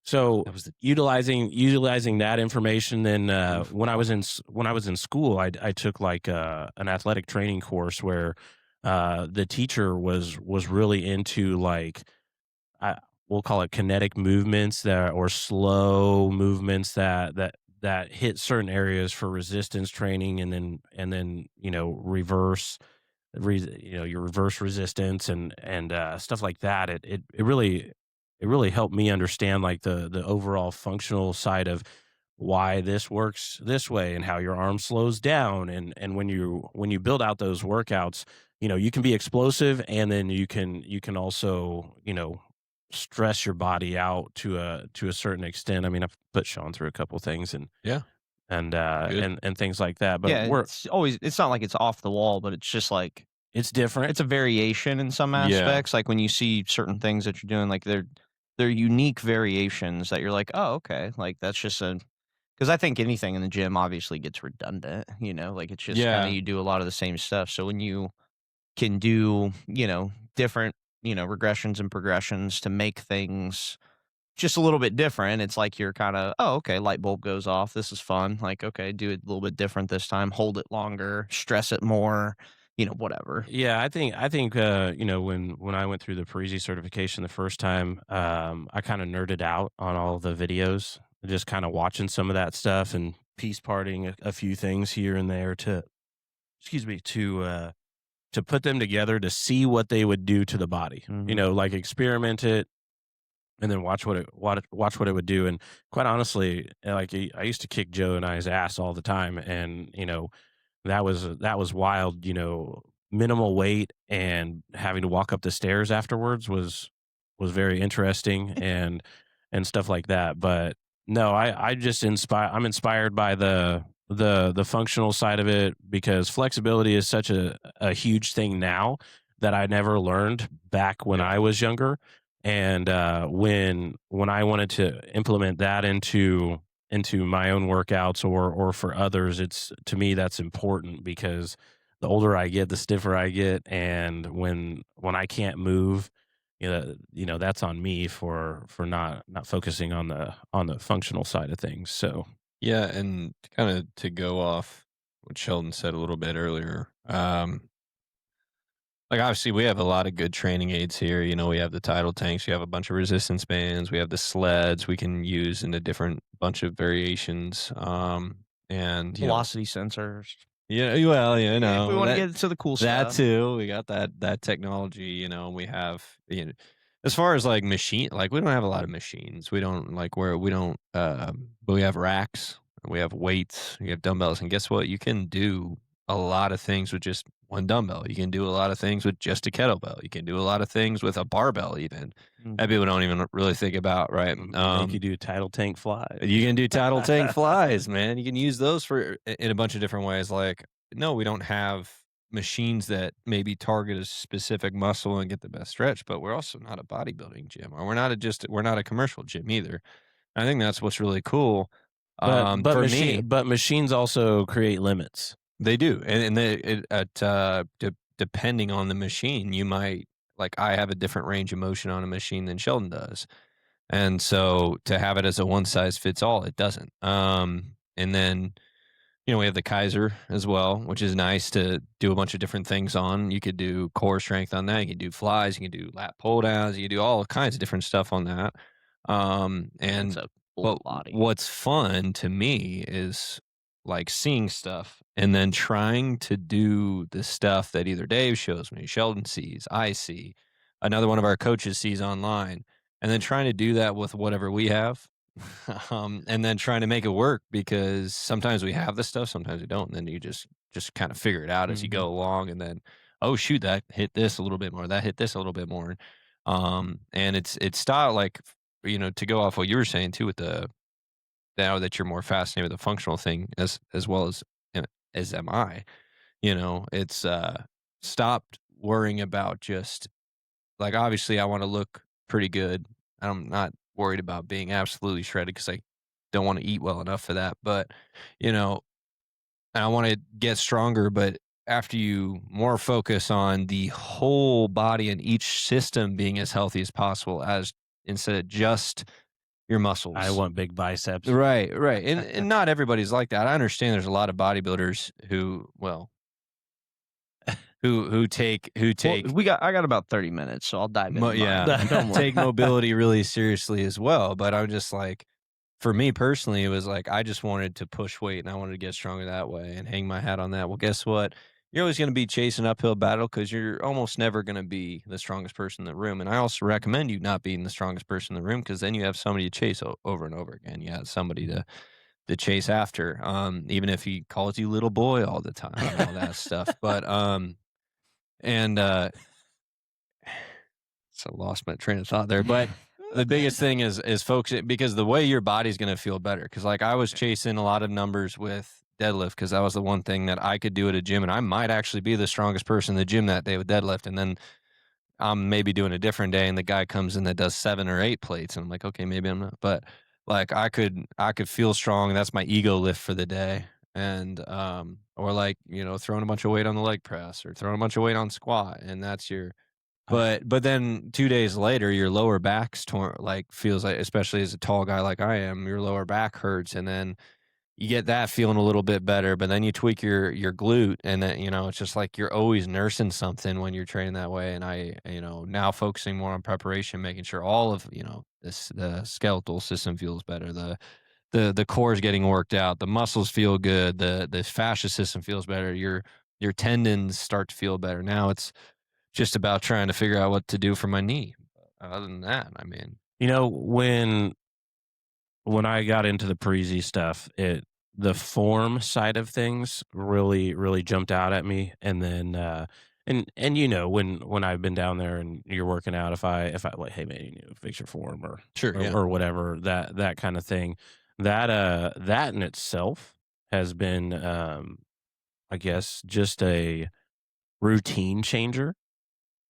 So That was the utilizing that information, then roof. when I was in school, I took like an athletic training course where the teacher was really into like I, we'll call it kinetic movements that or slow movements that hit certain areas for resistance training, and then your reverse resistance and stuff like that. It really helped me understand like the overall functional side of why this works this way and how your arm slows down, and when you build out those workouts, you can be explosive, and then you can also stress your body out to a certain extent. I mean, I've put Sean through a couple things and Yeah, and uh good. and and things like that, but Yeah, it's not like it's off the wall, but it's just like it's different. it's a variation in some Yeah, aspects. Like when you see certain things that you're doing, like they're unique variations that you're like, oh, okay, like that's just a because I think anything in the gym obviously gets redundant. Like it's just kind of yeah, you do a lot of the same stuff. So when you can do different regressions and progressions to make things just a little bit different. It's like you're kind of, oh, okay, light bulb goes off. This is fun. Like, okay, do it a little bit different this time. Hold it longer, stress it more, whatever. Yeah, I think when I went through the Parisi certification the first time, I kind of nerded out on all the videos, just kind of watching some of that stuff and piece parting a few things here and there to excuse me to put them together to see what they would do to the body. Hmm. Like experiment it and then watch what it would do. And quite honestly, like I used to kick Joe and I's ass all the time, and that was wild. Minimal weight and having to walk up the stairs afterwards was very interesting, and stuff like that. But no, I'm inspired by the functional side of it, because flexibility is such a huge thing now that I never learned back when yeah, I was younger. And when I wanted to implement that into my own workouts or for others, it's to me that's important, because the older I get, the stiffer I get, and when I can't move, that's on me for not focusing on the functional side of things. So yeah, and kinda to go off what Sheldon said a little bit earlier, like, obviously, we have a lot of good training aids here, we have the tidal tanks, we have a bunch of resistance bands, we have the sleds we can use in a different bunch of variations, and, Velocity sensors. yeah, well, If we want to that get into the cool that stuff. too, we got that technology, we have, as far as, like, we don't have a lot of machines, we don't, like, where we don't, but we have racks, we have weights, we have dumbbells, and guess what? You can do a lot of things with just 1 dumbbell, you can do a lot of things with just a kettlebell, you can do a lot of things with a barbell even, that Hmm. people don't even really think about, right? make you do title tank flies. You can do tattle tank flies, man. You can use those for in a bunch of different ways. Like, no, we don't have machines that maybe target a specific muscle and get the best stretch, but we're also not a bodybuilding gym, or we're not a commercial gym either. I think that's what's really cool. For me, But machines also create limits. they do, and depending on the machine, you might like I have a different range of motion on a machine than Sheldon does. And so to have it as a one size fits all, it doesn't. And then, we have the Kaiser as well, which is nice to do a bunch of different things on. You could do core strength on that. You can do flies. You can do lat pull downs. You can do all kinds of different stuff on that. It's And a full but body. what's fun to me is like seeing stuff and then trying to do the stuff that either Dave shows me, Sheldon sees, I see, another one of our coaches sees online, and then trying to do that with whatever we have. And then trying to make it work, because sometimes we have the stuff, sometimes we don't, and then you just kind of figure it out as you Hmm. go along, and then "Oh, shoot, that hit this a little bit more, that hit this a little bit more." And it's style like, to go off what you were saying too with the now that you're more fascinated with the functional thing as well as am I, it's, stopped worrying about just like, obviously, I wanna look pretty good. I'm not worried about being absolutely shredded because I don't wanna eat well enough for that, but, you know, and I wanna get stronger, but after you more focus on the whole body and each system being as healthy as possible as instead of just your I muscles. want big biceps. Right, right, and not everybody's like that. I understand there's a lot of bodybuilders who, well, who Well, take I got about 30 minutes, so I'll dive into mine. yeah, Don't worry. take mobility really seriously as well, but I'm just like, for me personally, it was like I just wanted to push weight and I wanted to get stronger that way and hang my hat on that. Well, guess what? You're always going to be chasing uphill battle because you're almost never going to be the strongest person in the room. And I also recommend you not being the strongest person in the room because then you have somebody to chase over and over again. You have somebody to chase after, even if he calls you little boy all the time and all that stuff. But and So lost my train of thought there, but the biggest thing is focusing because the way your body's gonna feel better. Because like, I was chasing a lot of numbers with deadlift because that was the one thing that I could do at a gym, and I might actually be the strongest person in the gym that day with deadlift, and then I'm maybe doing a different day, and the guy comes in that does 7 or 8 plates, and I'm like, "Okay, maybe I'm not." But, like, I could feel strong, that's my ego lift for the day, and, or, like, throwing a bunch of weight on the leg press or throwing a bunch of weight on squat, and that's your but then 2 days later, your lower back's torn like, feels like, especially as a tall guy like I am, your lower back hurts, and then you get that feeling a little bit better, but then you tweak your glute, and then, it's just like you're always nursing something when you're training that way, and now focusing more on preparation, making sure all of, this the skeletal system feels better, the core is getting worked out, the muscles feel good, the fascia system feels better, your tendons start to feel better. Now it's just about trying to figure out what to do for my knee. Other than that, I mean, You know, when I got into the Parisi stuff, the form side of things really jumped out at me, and then and when I've been down there and you're working out, if I like, hey man, fix your form or sure, yeah. or whatever, that kind of thing, that in itself has been I guess just a routine changer,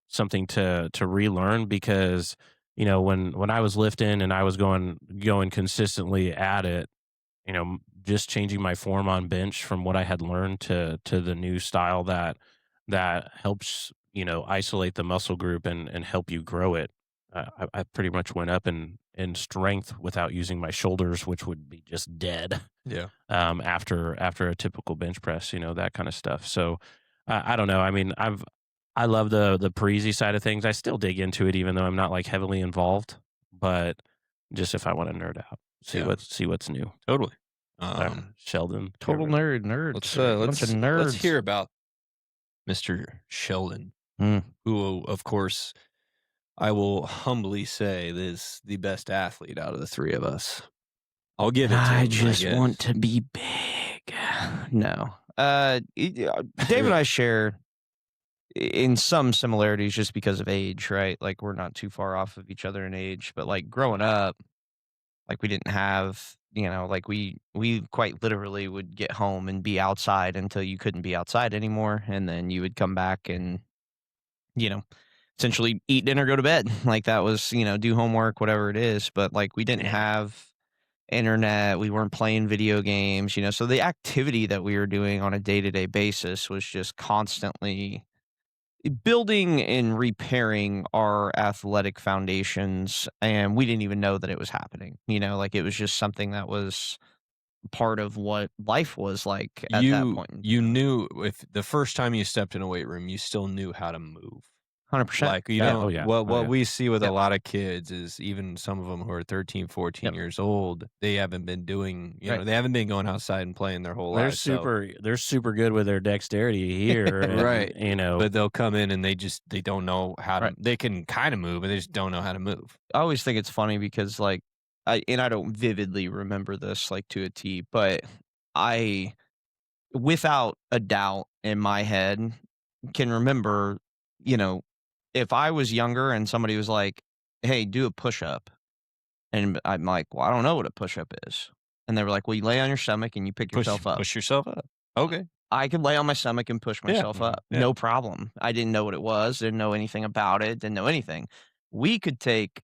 something to relearn because when I was lifting and I was going consistently at it, just changing my form on bench from what I had learned to the new style that helps isolate the muscle group and help you grow it. I pretty much went up in strength without using my shoulders, which would be just dead Yeah. after a typical bench press, that kind of stuff. So I don't know. I mean, I love the Parisi side of things. I still dig into it, even though I'm not like heavily involved. But just if I want to nerd out, Yeah, see what's new. totally. Um, Sheldon, Total let's, nerds, bunch of let's nerds. hear about Mr. Sheldon, Mm. who, of course, I will humbly say is the best athlete out of the 3 of us. I'll give it to I him, I just want guess. to be big. No. Dave and I share in some similarities just because of age, right? Like we're not too far off of each other in age, but like growing up, like we didn't have, like we quite literally would get home and be outside until you couldn't be outside anymore, and then you would come back and you know essentially eat dinner, go to bed. Like that was, do homework, whatever it is. But like we didn't have internet, we weren't playing video games, so the activity that we were doing on a day-to-day basis was just constantly building and repairing our athletic foundations, and we didn't even know that it was happening. Like it was just something that was part of what life was like at that You point in you time. knew if the first time you stepped in a weight room, you still knew how to move. 100%. Like, you Yeah. Oh don't yeah, what oh what yeah. we see with a Yep. lot of kids is even some of them who are 13, 14 Yep. years old, they haven't been doing, Right. they haven't been going outside and playing their whole lives, so They're super good with their dexterity here, and right, but they'll come in and they don't know how to Right. they can kinda move, but they just don't know how to move. I always think it's funny because like I don't vividly remember this like to a T, but I without a doubt in my head can remember, you know, if I was younger and somebody was like, "Hey, do a push-up." And I'm like, "Well, I don't know what a push-up is." And they were like, "Well, you lay on your stomach and you pick Push yourself up." push yourself up. Okay. I could lay on my stomach and push Yeah. myself Mhm. up, Yeah. no problem. I didn't know what it was, didn't know anything about it, didn't know anything. We could take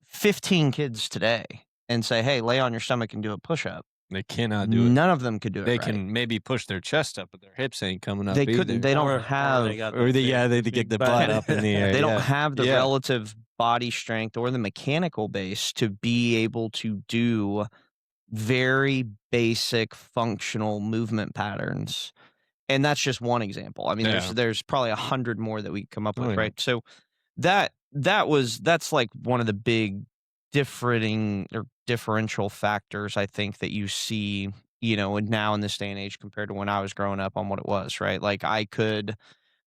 15 kids today and say, "Hey, lay on your stomach and do a push-up." They cannot do it. None of them could do it They right. can maybe push their chest up, but their hips ain't coming up They couldn't either. they don't Or they have got Or they the get big the butt butt. up in the air. they don't Yeah. have the Yeah. relative body strength or the mechanical base to be able to do very basic functional movement patterns. And that's just one example. I mean, there's Yeah. there's probably 100 more that we could come up Oh, with, yeah. right? So that's like one of the big differing or differential factors I think that you see, and now in this day and age compared to when I was growing up on what it was, right? Like I could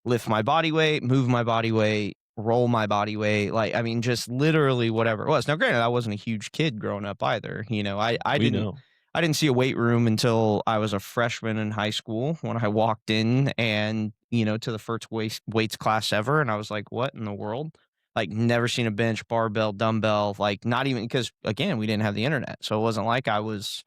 lift my body weight, move my body weight, roll my body weight, like I mean just literally whatever it was. Now granted, I wasn't a huge kid growing up either. I We didn't know. I didn't see a weight room until I was a freshman in high school when I walked in and, to the first weights class ever and I was like, "What in the world?" Like never seen a bench, barbell, dumbbell, like not even because again, we didn't have the internet. So it wasn't like I was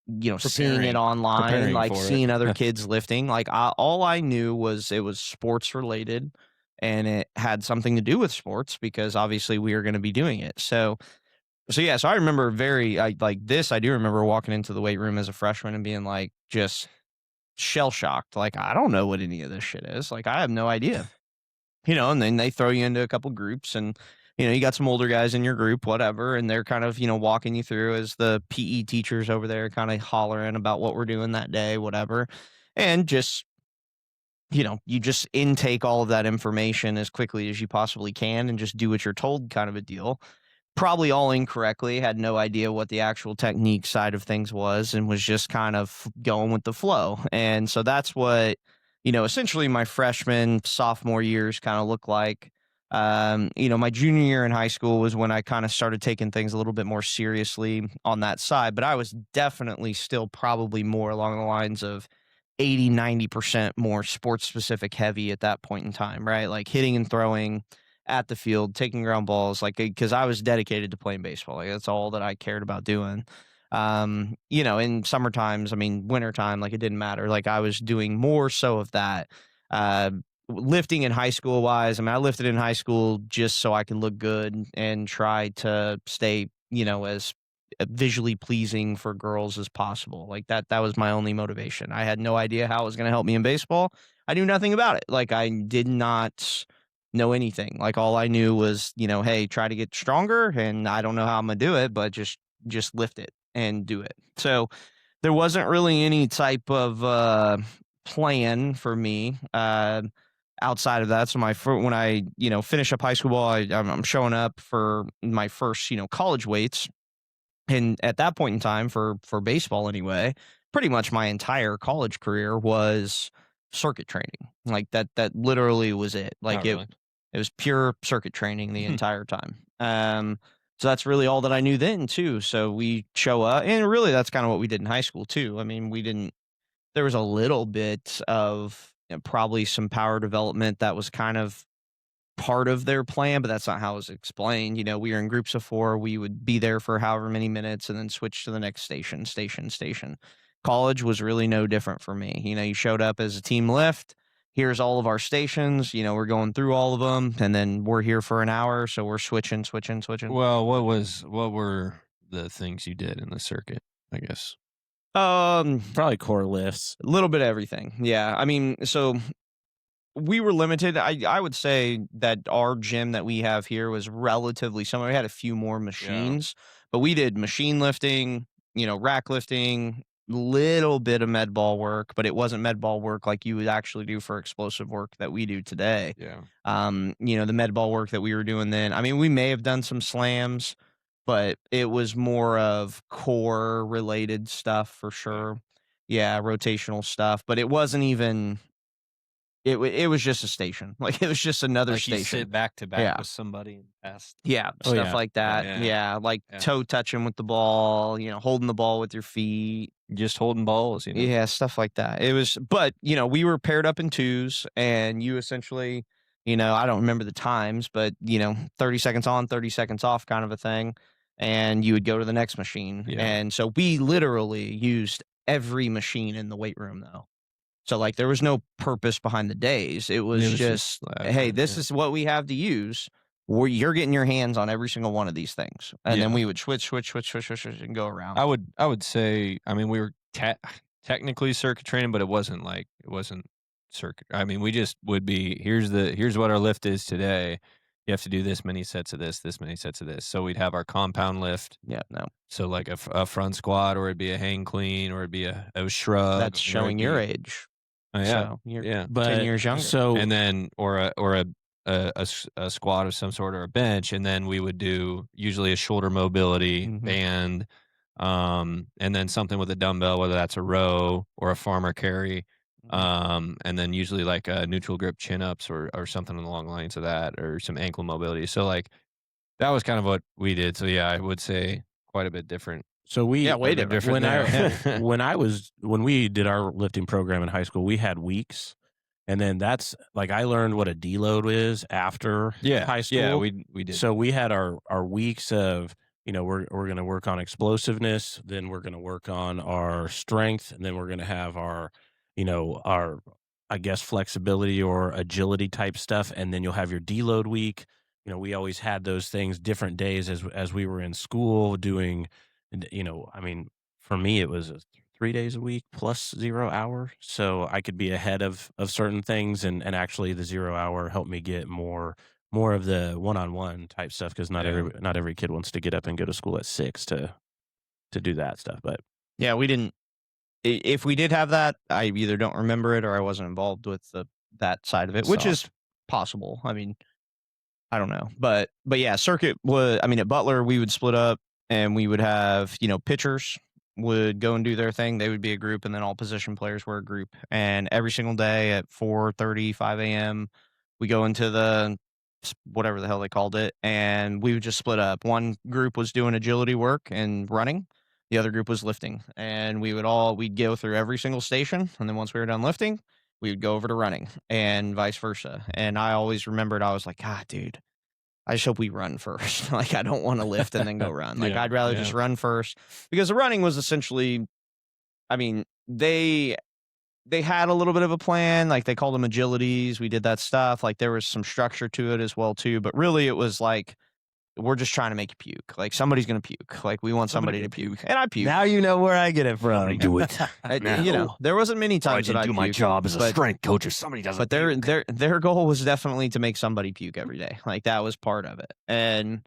seeing it Preparing online, preparing like for it. seeing other kids lifting. Like all I knew was it was sports related and it had something to do with sports because obviously we were going to be doing it. So yeah, so I remember like this. I do remember walking into the weight room as a freshman and being like just shell shocked. Like I don't know what any of this shit is. Like I have no idea. And then they throw you into a couple groups and you got some older guys in your group, whatever, and they're kind of, walking you through as the PE teachers over there kind of hollering about what we're doing that day, whatever. And just, you just intake all of that information as quickly as you possibly can and just do what you're told kind of a deal. Probably all incorrectly, had no idea what the actual technique side of things was and was just kind of going with the flow. And so that's what, essentially my freshman, sophomore years kind of look like. My junior year in high school was when I kind of started taking things a little bit more seriously on that side, but I was definitely still probably more along the lines of 80-90% more sports specific heavy at that point in time, right? Like hitting and throwing at the field, taking ground balls, like because I was dedicated to playing baseball. Like that's all that I cared about doing. In summer times, I mean, winter time, like it didn't matter. Like I was doing more so of that. Uh, Lifting in high school wise, I mean, I lifted in high school just so I could look good and try to stay, as visually pleasing for girls as possible. Like that was my only motivation. I had no idea how it was going to help me in baseball. I knew nothing about it. Like I did not know anything. Like all I knew was, hey, try to get stronger and I don't know how I'm going to do it, but just lift it and do it. So there wasn't really any type of plan for me outside of that. So when I finish up high school ball, I'm showing up for my first college weights, and at that point in time for baseball anyway, pretty much my entire college career was circuit training. Like that literally was it. Not Like it really. it was pure circuit training the entire time. So that's really all that I knew then too. So we show up and really that's kind of what we did in high school too. I mean, we didn't there was a little bit of probably some power development that was kind of part of their plan, but that's not how it was explained. We were in groups of four. We would be there for however many minutes and then switch to the next station. College was really no different for me. You showed up as a team lift. Here's all of our stations. We're going through all of them, and then we're here for an hour, so we're switching. Well, what were the things you did in the circuit, I guess? Probably core lifts. A little bit of everything. Yeah, I mean, so we were limited. I would say that our gym that we have here was relatively similar. We had a few more Yeah. machines, but we did machine lifting, rack lifting, little bit of med ball work, but it wasn't med ball work like you would actually do for explosive work that we do today. Yeah. The med ball work that we were doing then. I mean, we may have done some slams, but it was more of core related stuff for Yeah. sure. Yeah, rotational stuff, but it wasn't even it was just a station. Like, it was just another Like you sit station. back to back Yeah. with somebody and pass. Yeah, Oh stuff yeah. like Oh that. yeah, Yeah, like yeah. toe touching with the ball, holding the ball with your feet. Just holding balls. Yeah, stuff like that. It was, but we were paired up in twos, and you essentially, I don't remember the times, but 30 seconds on, 30 seconds off kind of a thing. And you would go to the next machine. Yeah. And so we literally used every machine in the weight room though. So like there was no purpose behind the days. It was It was just, just hey, this yeah. is what we have to use. Where you're getting your hands on every single one of these things. And then Yeah. we would switch, and go around. I would say, I mean, we were technically circuit training, but it wasn't circuit. I mean, we just would be, here's what our lift is today. You have to do this many sets of this many sets of this. So we'd have our compound lift. Yeah, no. So like a front squat, or it'd be a hang clean, or it'd be a shrug, That's or it'd showing your be, age. oh yeah, So you're yeah. 10 But years younger. so And then a squat of some sort, or a bench, and then we would do usually a shoulder mobility Mhm. and then something with a dumbbell, whether that's a row or a farmer carry, Mhm. and then usually like a neutral grip chin ups, or something along the lines of that, or some ankle mobility. So like that was kind of what we did. So yeah, I would say quite a bit different. so Yeah, we way Quite a bit different. different when I there. when we did our lifting program in high school, we had weeks, and then that's like I learned what a deload is after Yeah, high yeah, school. we did. So we had our weeks of we're going to work on explosiveness, then we're going to work on our strength, and then we're going to have our I guess flexibility or agility type stuff, and then you'll have your deload week. We always had those things different days as we were in school doing. And, I mean, for me, it was 3 days a week plus 0 hour. So I could be ahead of certain things. And actually the 0 hour helped me get more of the one-on-one type stuff. Cause Yeah. not every kid wants to get up and go to school at 6 to do that stuff. But Yeah, we didn't. If we did have that, I either don't remember it or I wasn't involved with that side of it, which is Soft. possible. I mean, I don't know. But yeah, circuit was, I mean, at Butler, we would split up and we would have, pitchers would go and do their thing. They would be a group, and then all position players were a group. And every single day at 4:30, 5 a.m., we go into whatever the hell they called it, and we would just split up. One group was doing agility work and running. The other group was lifting. And we'd go through every single station. And then once we were done lifting, we would go over to running and vice versa. And I always remembered, I was like, God, dude, I just hope we run first. Like, I don't want to lift and then go run. Like, Yeah, I'd rather yeah. just run first, because the running was essentially, I mean, they had a little bit of a plan. Like, they called them agilities. We did that stuff. Like, there was some structure to it as well too. But really, it was like, we're just trying to make you puke. Like, somebody's gonna puke. Like, we want somebody to puke, and I puke. Now you know where I get it from. Do it. There wasn't many Or I times that didn't I do my puked, job as a but strength coach if somebody doesn't but their puke. their goal was definitely to make somebody puke every day. Like, that was part of it. And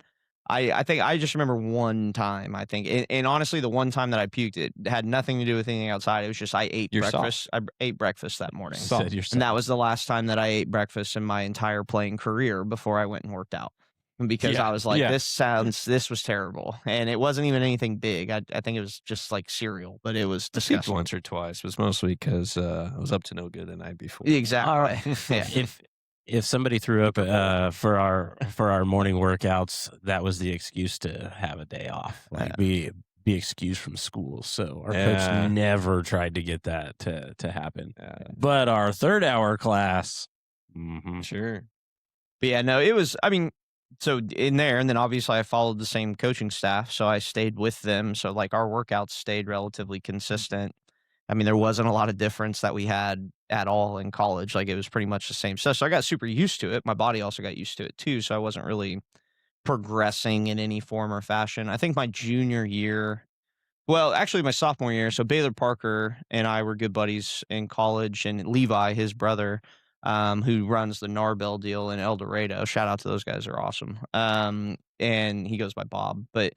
I think I just remember one time, I think, and honestly, the one time that I puked, it had nothing to do with anything outside. It was just I ate You're breakfast. I ate breakfast that morning, Said you're and that was the last time that I ate breakfast in my entire playing career before I went and worked out. Because I Yeah, was like, yeah. this was terrible. And it wasn't even anything big. I think it was just like cereal, but it was I peaked disgusting. once or twice. It was mostly because I was up to no good the night before. Exactly. All right. Yeah. if somebody threw up for our morning workouts, that was the excuse to have a day off. Like be excused from school. So our Yeah. coach never tried to get that to happen. Yeah, But our 3rd hour class, sure. But yeah, no, it was, I mean, so in there, and then obviously I followed the same coaching staff, so I stayed with them. So like our workouts stayed relatively consistent. I mean, there wasn't a lot of difference that we had at all in college. Like, it was pretty much the same stuff. So I got super used to it. My body also got used to it too. So I wasn't really progressing in any form or fashion. I think my junior year, well, actually my sophomore year, so Baylor Parker and I were good buddies in college, and Levi, his brother, who runs the Narbell deal in El Dorado. Shout out to those guys; they're awesome. And he goes by Bob, but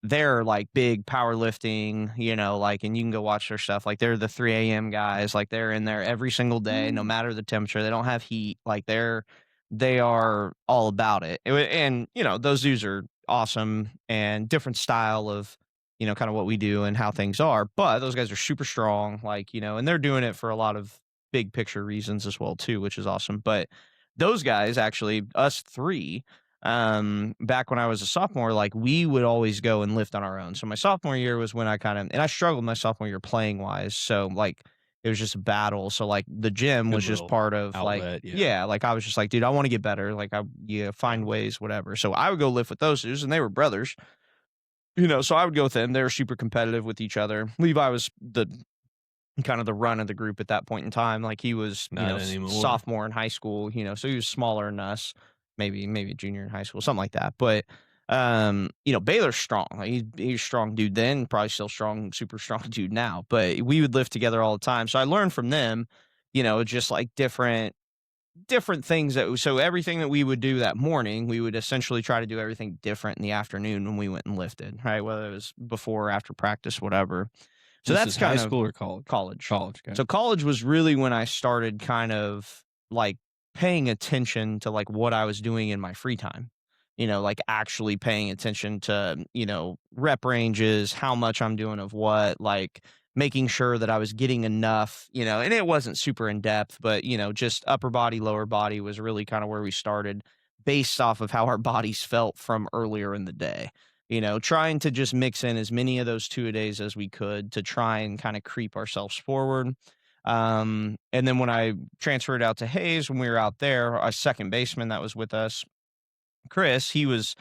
they're like big powerlifting, like, and you can go watch their stuff. Like, they're the 3 a.m. guys. Like, they're in there every single day, no matter the temperature. They don't have heat. Like, they are all about it. And those dudes are awesome and different style of kind of what we do and how things are. But those guys are super strong, like, and they're doing it for a lot of big picture reasons as well too, which is awesome. But those guys actually, us three, back when I was a sophomore, like we would always go and lift on our own. So my sophomore year was when I kind of, and I struggled my sophomore year playing wise. So like it was just a battle. So like the gym Good was just little part of like, outlet, yeah. yeah, like I was just like, dude, I want to get better. Like find ways, whatever. So I would go lift with those dudes, and they were brothers, so I would go with them. They were super competitive with each other. Levi was the kind of the run of the group at that point in time. Like he was, Not anymore. sophomore in high school, so he was smaller than us, maybe junior in high school, something like that. But Baylor's strong. Like he's a strong dude then, probably still strong, super strong dude now. But we would lift together all the time. So I learned from them, just like different things so everything that we would do that morning, we would essentially try to do everything different in the afternoon when we went and lifted, right? Whether it was before or after practice, whatever. So This that's is kind high of school or college? college. College, okay. So college was really when I started kind of like paying attention to like what I was doing in my free time. Like actually paying attention to, rep ranges, how much I'm doing of what, like making sure that I was getting enough, and it wasn't super in depth, but just upper body, lower body was really kind of where we started based off of how our bodies felt from earlier in the day. Trying to just mix in as many of those two-a-days as we could to try and kind of creep ourselves forward. And then when I transferred out to Hayes, when we were out there, our second baseman that was with us, Chris, he was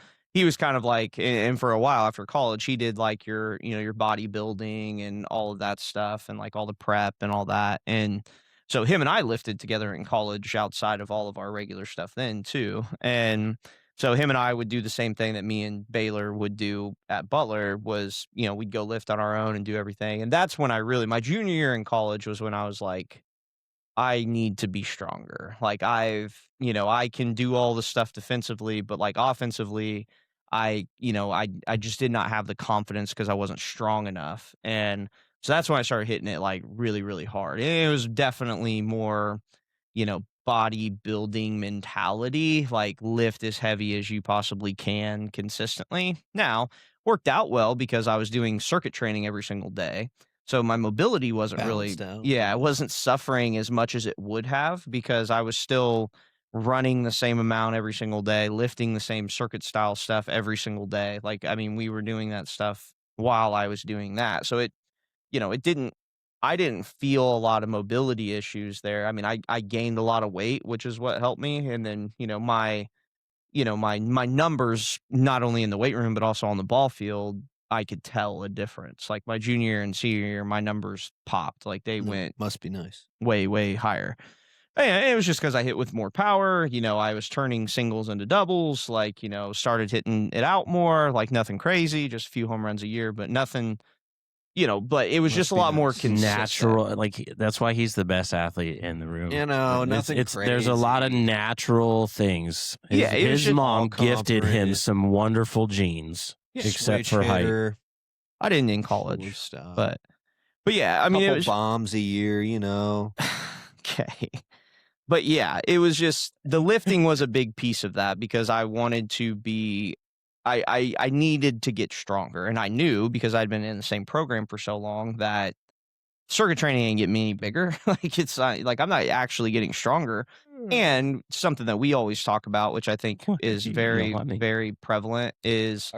kind of like, and for a while after college, he did like your bodybuilding and all of that stuff and like all the prep and all that. And so him and I lifted together in college outside of all of our regular stuff then too. And so him and I would do the same thing that me and Baylor would do at Butler was, we'd go lift on our own and do everything. And that's when my junior year in college was when I was like, I need to be stronger. Like I can do all the stuff defensively, but like offensively, I just did not have the confidence because I wasn't strong enough. And so that's when I started hitting it like really, really hard. And it was definitely more, bodybuilding mentality, like lift as heavy as you possibly can consistently. Now, worked out well because I was doing circuit training every single day. So my mobility wasn't really, Balanced out. yeah, I wasn't suffering as much as it would have because I was still running the same amount every single day, lifting the same circuit style stuff every single day. Like, I mean, we were doing that stuff while I was doing that. So I didn't feel a lot of mobility issues there. I mean, I gained a lot of weight, which is what helped me. And then, my numbers, not only in the weight room, but also on the ball field, I could tell a difference. Like my junior and senior year, my numbers popped. Like they went Must be nice. way, way higher. And it was just because I hit with more power. I was turning singles into doubles, like, started hitting it out more, like nothing crazy, just a few home runs a year, but nothing, but it was Must just a be lot more nice. consistent. Natural, like that's why he's the best athlete in the room. Nothing There's a lot of crazy. natural things. Yeah, it was His just mom all gifted him complimented. some wonderful genes, Yeah, except Switch for height. hitter, I didn't in cool college, stuff. but yeah, I mean, it Couple was bombs a year, okay. But yeah, it was just the lifting was a big piece of that because I wanted to be I needed to get stronger. And I knew because I'd been in the same program for so long that circuit training ain't get me any bigger. Like it's like I'm not actually getting stronger. And something that we always talk about, which I think What is are you very, yawning? very prevalent, is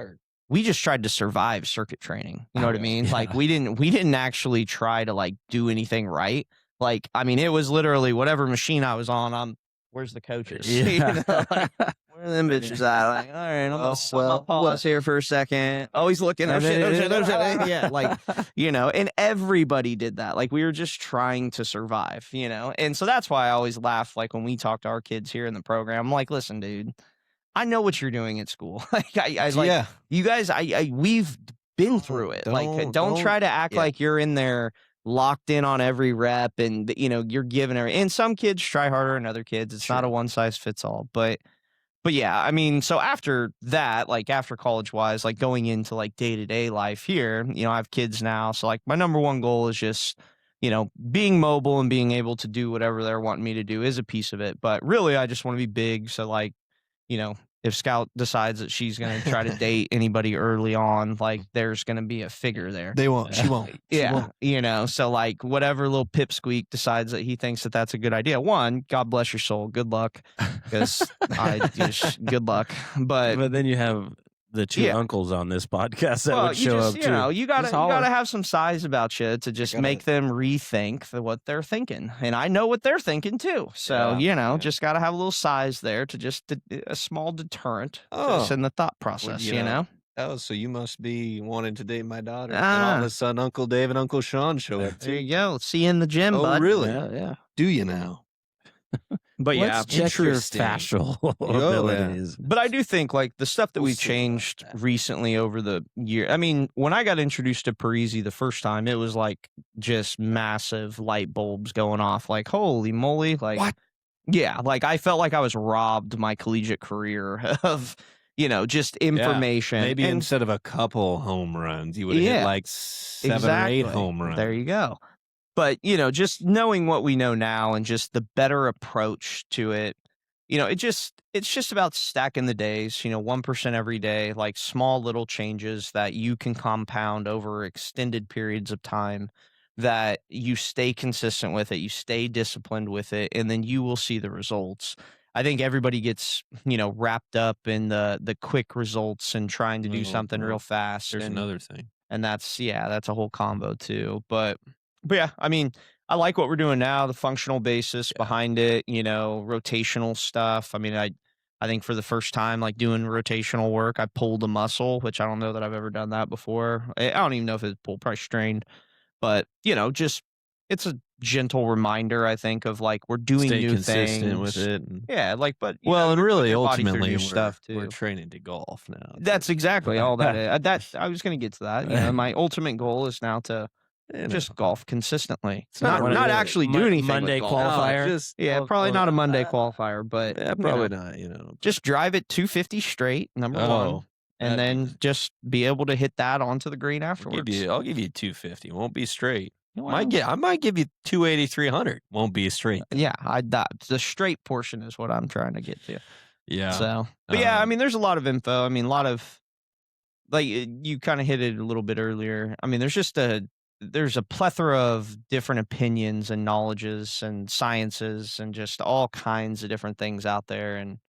we just tried to survive circuit training. You know what I mean? yeah. Like we didn't actually try to like do anything right. Like, I mean, it was literally whatever machine I was on. Where's the coaches? Yeah. Like, where are them bitches at? Like, all right, I'm gonna pause here for a second. Oh, he's looking. Oh shit, oh shit, oh shit. Yeah, like, and everybody did that. Like, we were just trying to survive, And so that's why I always laugh, like, when we talk to our kids here in the program. I'm like, listen, dude, I know what you're doing at school. Like, I like, Yeah. you guys, we've been through it. Like, don't try to act like you're in there locked in on every rep and you're giving her. And some kids try harder than other kids. It's not a one size fits all. But yeah, I mean, so after that, like after college wise, like going into like day to day life here, I have kids now. So like my number one goal is just, being mobile and being able to do whatever they're wanting me to do is a piece of it. But really, I just want to be big. So like, if Scout decides that she's gonna try to date anybody early on, like there's gonna be a figure there. They won't. She won't. She Yeah, won't. so like whatever little pipsqueak decides that he thinks that that's a good idea. One, God bless your soul, good luck, because I just good luck. But then you have the two yeah, uncles on this podcast that well, would you show just up too. you Just gotta holler. have some size about you to just gotta- make them rethink what they're thinking, and I know what they're thinking too. So Yeah. just gotta have a little size there to just a small deterrent just Oh. in the thought Well, process. you know. Oh, so you must be wanting to date my daughter. And all of Ah, a sudden, Uncle Dave and Uncle Sean show up there too. you go. See you in the gym, Oh, bud. really? Yeah. Do you now? But yeah, Let's check your Interesting. fascial yeah. abilities. but I do think like the stuff that We'll we've see about changed that. recently over the year. I mean, when I got introduced to Parisi the first time, it was like just massive light bulbs going off. Like, holy moly! Like, What? Yeah, like I felt like I was robbed my collegiate career of just information. Maybe and instead of a couple home runs, you would have Yeah, hit like 7 or 8 exactly. home runs. There you go. But just knowing what we know now and just the better approach to it, it's just about stacking the days, 1% every day, like small little changes that you can compound over extended periods of time, that you stay consistent with it, you stay disciplined with it, and then you will see the results. I think everybody gets, wrapped up in the quick results and trying to do something real fast. There's and another thing. and that's a whole combo too. But yeah, I mean, I like what we're doing now, the functional basis behind it, rotational stuff. I mean, I think for the first time, like doing rotational work, I pulled a muscle, which I don't know that I've ever done that before. I don't even know if it's pulled, probably strained, but just it's a gentle reminder, I think, of like we're doing Stay new consistent with things. it. And, Yeah, like, but well, and you're putting really, your body through ultimately, new we're, stuff we're too. training to golf now. That's exactly all that is. That I was going to get to that. My ultimate goal is now to just golf consistently. It's not Not really- actually do anything. Monday with golf. qualifier? just Probably not a Monday qualifier, but Yeah, probably not. just drive it 250 straight, number one, and that'd be then nice. just be able to hit that onto the green afterwards. I'll give you 250. Won't be straight. Well, I might give you 280, 300. Won't be straight. yeah, the straight portion is what I'm trying to get to. Yeah. So, but yeah, I Um, mean, there's a lot of info. I mean, a lot of like you kind of hit it a little bit earlier. I mean, there's a plethora of different opinions and knowledges and sciences and just all kinds of different things out there. And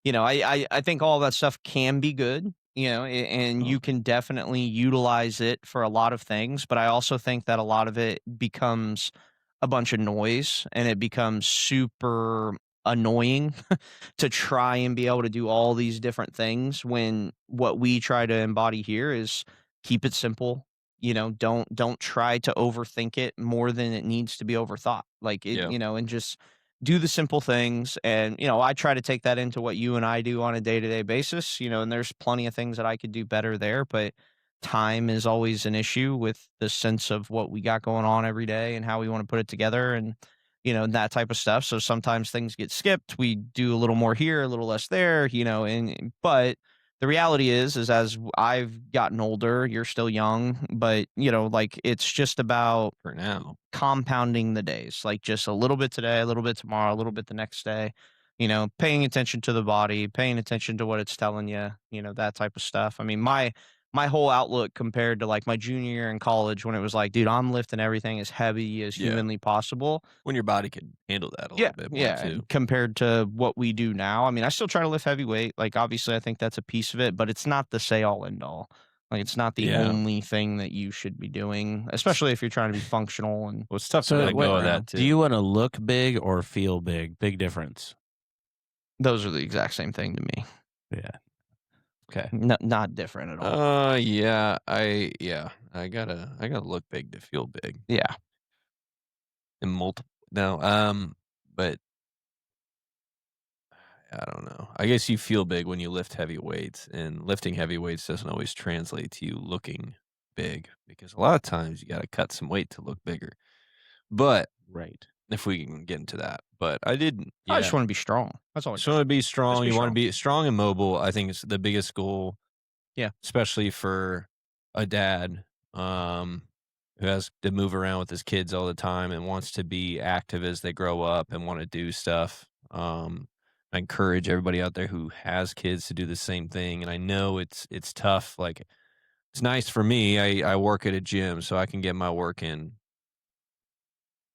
I think all that stuff can be good, and you can definitely utilize it for a lot of things. But I also think that a lot of it becomes a bunch of noise and it becomes super annoying to try and be able to do all these different things when what we try to embody here is keep it simple. Don't try to overthink it more than it needs to be overthought. Like it, Yeah. and just do the simple things. And I try to take that into what you and I do on a day-to-day basis, and there's plenty of things that I could do better there, but time is always an issue with the sense of what we got going on every day and how we want to put it together, and that type of stuff. So sometimes things get skipped. We do a little more here, a little less there, but the reality is as I've gotten older, you're still young, but like it's just about for now. compounding the days, like just a little bit today, a little bit tomorrow, a little bit the next day, paying attention to the body, paying attention to what it's telling you, that type of stuff. I mean, my whole outlook compared to like my junior year in college when it was like, dude, I'm lifting everything as heavy as Yeah. humanly possible. When your body can handle that a Yeah, little bit more yeah. too. Compared to what we do now. I mean, I still try to lift heavy weight. Like, obviously, I think that's a piece of it, but it's not the say all end all. Like, it's not the Yeah. only thing that you should be doing, especially if you're trying to be functional. And Well, it's tough So to let wait, go of that too. do you want to look big or feel big? Big difference. those are the exact same thing to me. Yeah. Okay. Not different at all. I gotta look big to feel big. Yeah. And multiple no, but I don't know. I guess you feel big when you lift heavy weights, and lifting heavy weights doesn't always translate to you looking big, because a lot of times you gotta cut some weight to look bigger. But Right. if we can get into that. But I didn't. I just Yeah. want to be strong. That's all. Just want to be strong. be You want strong. to be strong and mobile. I think it's the biggest goal. Yeah. Especially for a dad who has to move around with his kids all the time and wants to be active as they grow up and want to do stuff. I encourage everybody out there who has kids to do the same thing, and I know it's tough, like, it's nice for me, I work at a gym, so I can get my work in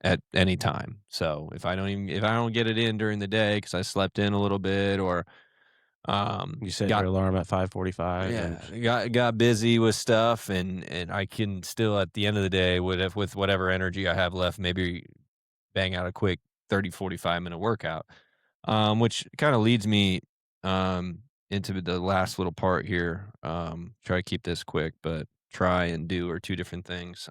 at any time. So, if I don't get it in during the day because I slept in a little bit or, You set your got alarm at 5:45 and yeah, got busy with stuff and I can still at the end of the day with whatever energy I have left, maybe bang out a quick 30, 45-minute workout. Which kinda leads me, into the last little part here. Try to keep this quick, but try and do are 2 different things.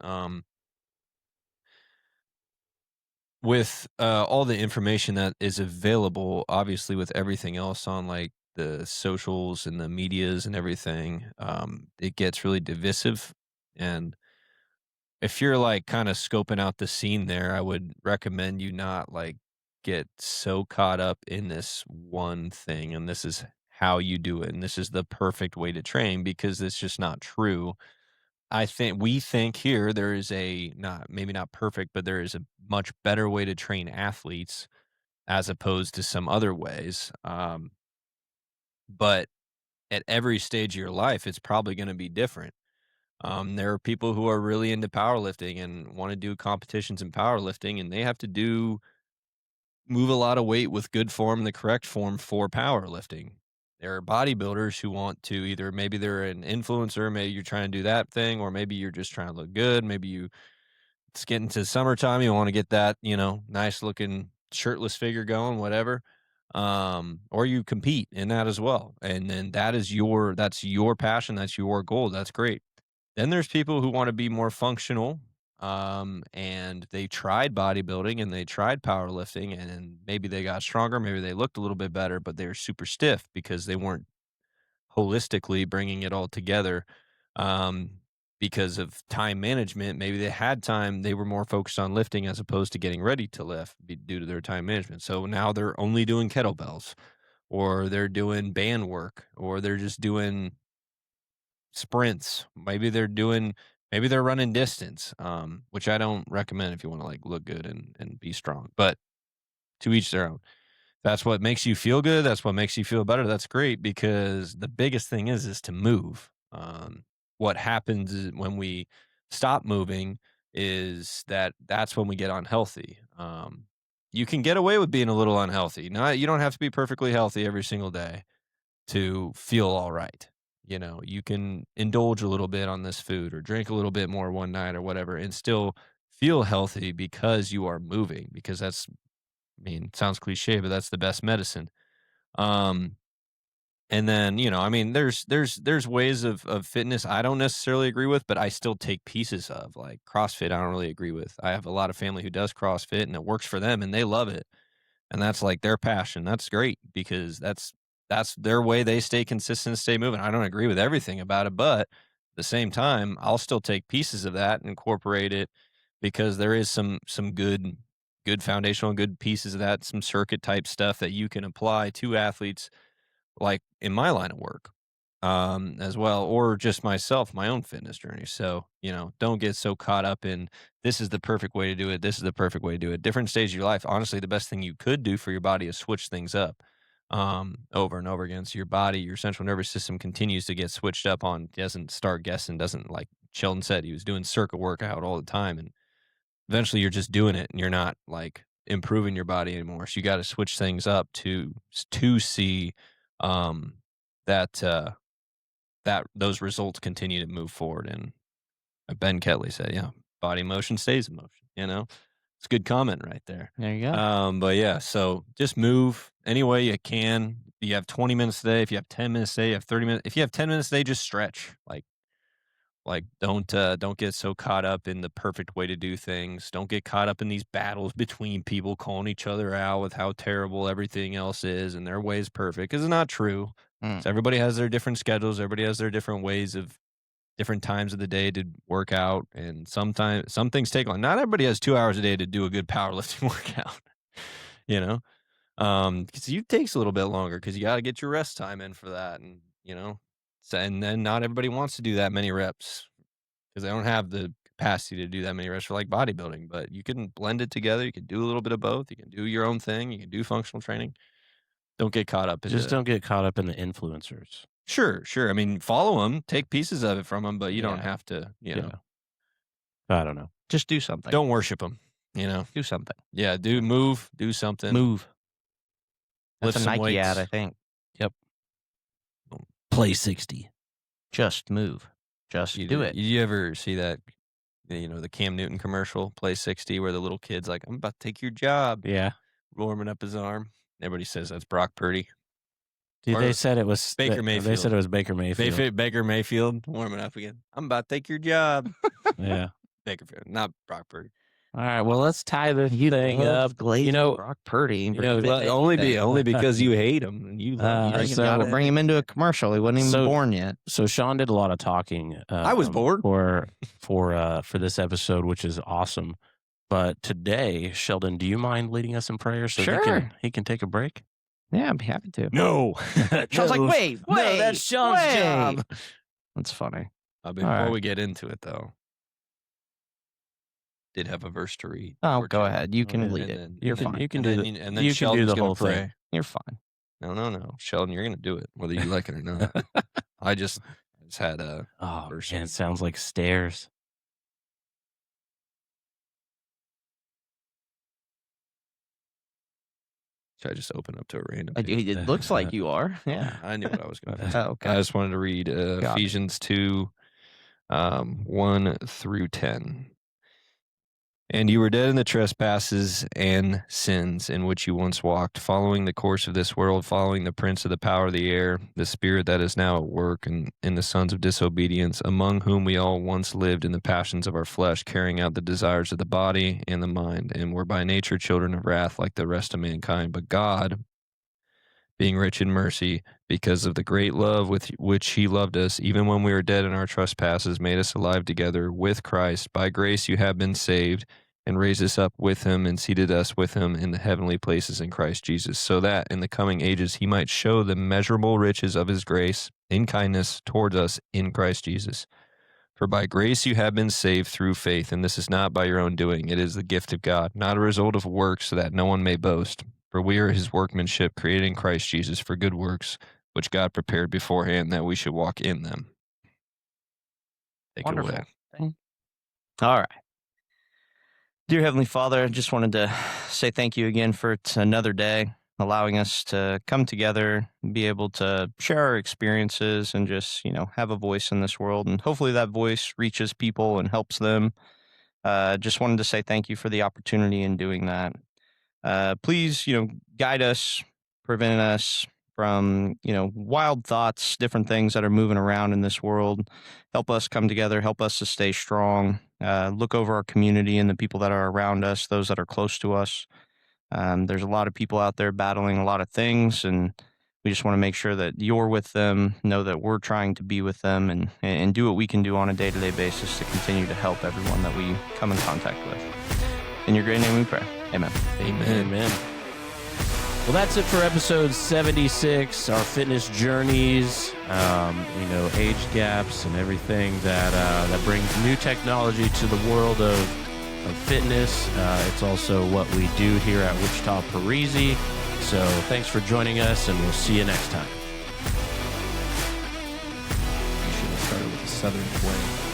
With, all the information that is available, obviously, with everything else on, like, the socials and the medias and everything, it gets really divisive, and if you're, like, kinda scoping out the scene there, I would recommend you not, like, get so caught up in this one thing, and this is how you do it, and this is the perfect way to train because it's just not true. I think we think here there is a not maybe not perfect, but there is a much better way to train athletes as opposed to some other ways. But at every stage of your life, it's probably going to be different. There are people who are really into powerlifting and want to do competitions in powerlifting, and they have to move a lot of weight with good form, the correct form for powerlifting. There are bodybuilders who want to either maybe they're an influencer, maybe you're trying to do that thing, or maybe you're just trying to look good. Maybe it's getting to summertime, you want to get that, nice looking shirtless figure going, whatever. Or you compete in that as well. And then that's your passion, that's your goal. That's great. Then there's people who want to be more functional, and they tried bodybuilding and they tried powerlifting, and then maybe they got stronger, maybe they looked a little bit better, but they were super stiff because they weren't holistically bringing it all together. Um, because of time management, maybe they had time, they were more focused on lifting as opposed to getting ready to lift due to their time management. So now they're only doing kettlebells, or they're doing band work, or they're just doing sprints. Maybe they're running distance, which I don't recommend if you wanna, like, look good and be strong, but to each their own. That's what makes you feel good, that's what makes you feel better, that's great because the biggest thing is to move. What happens is when we stop moving is that's when we get unhealthy. You can get away with being a little unhealthy. Not You don't have to be perfectly healthy every single day to feel all right. You can indulge a little bit on this food or drink a little bit more one night or whatever and still feel healthy because you are moving because it sounds cliche, but that's the best medicine. Um, and then, there's ways of fitness I don't necessarily agree with, but I still take pieces of like CrossFit. I don't really agree with. I have a lot of family who does CrossFit and it works for them and they love it. And that's like their passion. That's great because that's their way they stay consistent, stay moving. I don't agree with everything about it, but at the same time, I'll still take pieces of that and incorporate it because there is some good foundational good pieces of that, some circuit type stuff that you can apply to athletes like in my line of work, as well, or just myself, my own fitness journey. So, don't get so caught up in this is the perfect way to do it. This is the perfect way to do it. Different stage of your life. Honestly, the best thing you could do for your body is switch things up, over and over again. So your body, your central nervous system continues to get switched up on, doesn't start guessing, doesn't like Sheldon said, he was doing circuit workout all the time. And eventually you're just doing it and you're not like improving your body anymore. So you got to switch things up to see, um, that, that those results continue to move forward. And Ben Ketley said, "Yeah, body motion stays in motion." It's a good comment right there. There you go. But yeah, so just move any way you can. If you have 20 minutes a day, if you have 10 minutes a day, you have 30 minutes. If you have 10 minutes a day, just stretch. Like, don't get so caught up in the perfect way to do things. Don't get caught up in these battles between people calling each other out with how terrible everything else is and their way is perfect. 'Cause it's not true. Mm. So everybody has their different schedules. Everybody has their different ways of different times of the day to work out. And sometimes some things take long. Not everybody has 2 hours a day to do a good powerlifting workout, you know? 'Cause it takes a little bit longer because you got to get your rest time in for that. And then not everybody wants to do that many reps because they don't have the capacity to do that many reps for like bodybuilding, but you can blend it together. You can do a little bit of both. You can do your own thing. You can do functional training. Don't get caught up in Just don't get caught up in the influencers. Sure. I mean, follow them, take pieces of it from them, but you don't Yeah. have to, you know. I don't know. Just do something. Don't worship them, you know. do something. Yeah, do something. Move. That's Lift a some Nike weights. ad, I think. Play 60. Just move. Just do it. You ever see that, you know, the Cam Newton commercial, Play 60, where the little kid's like, I'm about to take your job, Yeah. warming up his arm. Everybody says that's Brock Purdy. Dude, Or they said it was Baker They Mayfield. said it was Baker Mayfield. Baker Mayfield warming up again. I'm about to take your job. Yeah. Baker Mayfield, not Brock Purdy. All right. Well, let's tie the thing up. You know, Brock Purdy. Only because you hate him and you love him. You got to bring him into a commercial. He wasn't even born yet. So Sean did a lot of talking. I was bored for this episode, which is awesome. But today, Sheldon, do you mind leading us in prayer so Sure. he can take a break? Yeah, I'd be happy to. No. Sean's like, wait, no, that's Sean's job. That's funny. Before right. we get into it, though, did have a verse to read. Oh, Or go two. ahead. You can And lead then- it. and You're then- fine. You can and do then- the- and then you can do Sheldon's the gonna whole pray. thing. You're fine. No. Sheldon, you're going to do it, whether you like it or not. I just had a Oh, verse. man, it sounds like stairs. Should I just open up to a random It page? it looks like you are. Yeah. I knew what I was going to do. Okay. I just wanted to read Got it. Ephesians 2, 1 through 10. And you were dead in the trespasses and sins in which you once walked, following the course of this world, following the prince of the power of the air, the spirit that is now at work in the sons of disobedience, among whom we all once lived in the passions of our flesh, carrying out the desires of the body and the mind, and were by nature children of wrath like the rest of mankind. But God, being rich in mercy, because of the great love with which he loved us, even when we were dead in our trespasses, made us alive together with Christ. By grace you have been saved, and raised us up with him, and seated us with him in the heavenly places in Christ Jesus, so that in the coming ages he might show the measurable riches of his grace in kindness towards us in Christ Jesus. For by grace you have been saved through faith, and this is not by your own doing. It is the gift of God, not a result of works, so that no one may boast. For we are his workmanship, created in Christ Jesus for good works, which God prepared beforehand that we should walk in them. Take it away. All right. Dear Heavenly Father, I just wanted to say thank you again for another day, allowing us to come together, be able to share our experiences and just, have a voice in this world. And hopefully that voice reaches people and helps them. Just wanted to say thank you for the opportunity in doing that. Please, guide us, prevent us from, wild thoughts, different things that are moving around in this world. Help us come together, help us to stay strong, look over our community and the people that are around us, those that are close to us. There's a lot of people out there battling a lot of things, and we just want to make sure that you're with them, know that we're trying to be with them, and do what we can do on a day-to-day basis to continue to help everyone that we come in contact with. In your great name we pray. Amen. Amen. Well, that's it for episode 76, our fitness journeys, age gaps and everything that brings new technology to the world of fitness. It's also what we do here at Wichita Parisi. So thanks for joining us, and we'll see you next time. You should have started with a southern twang.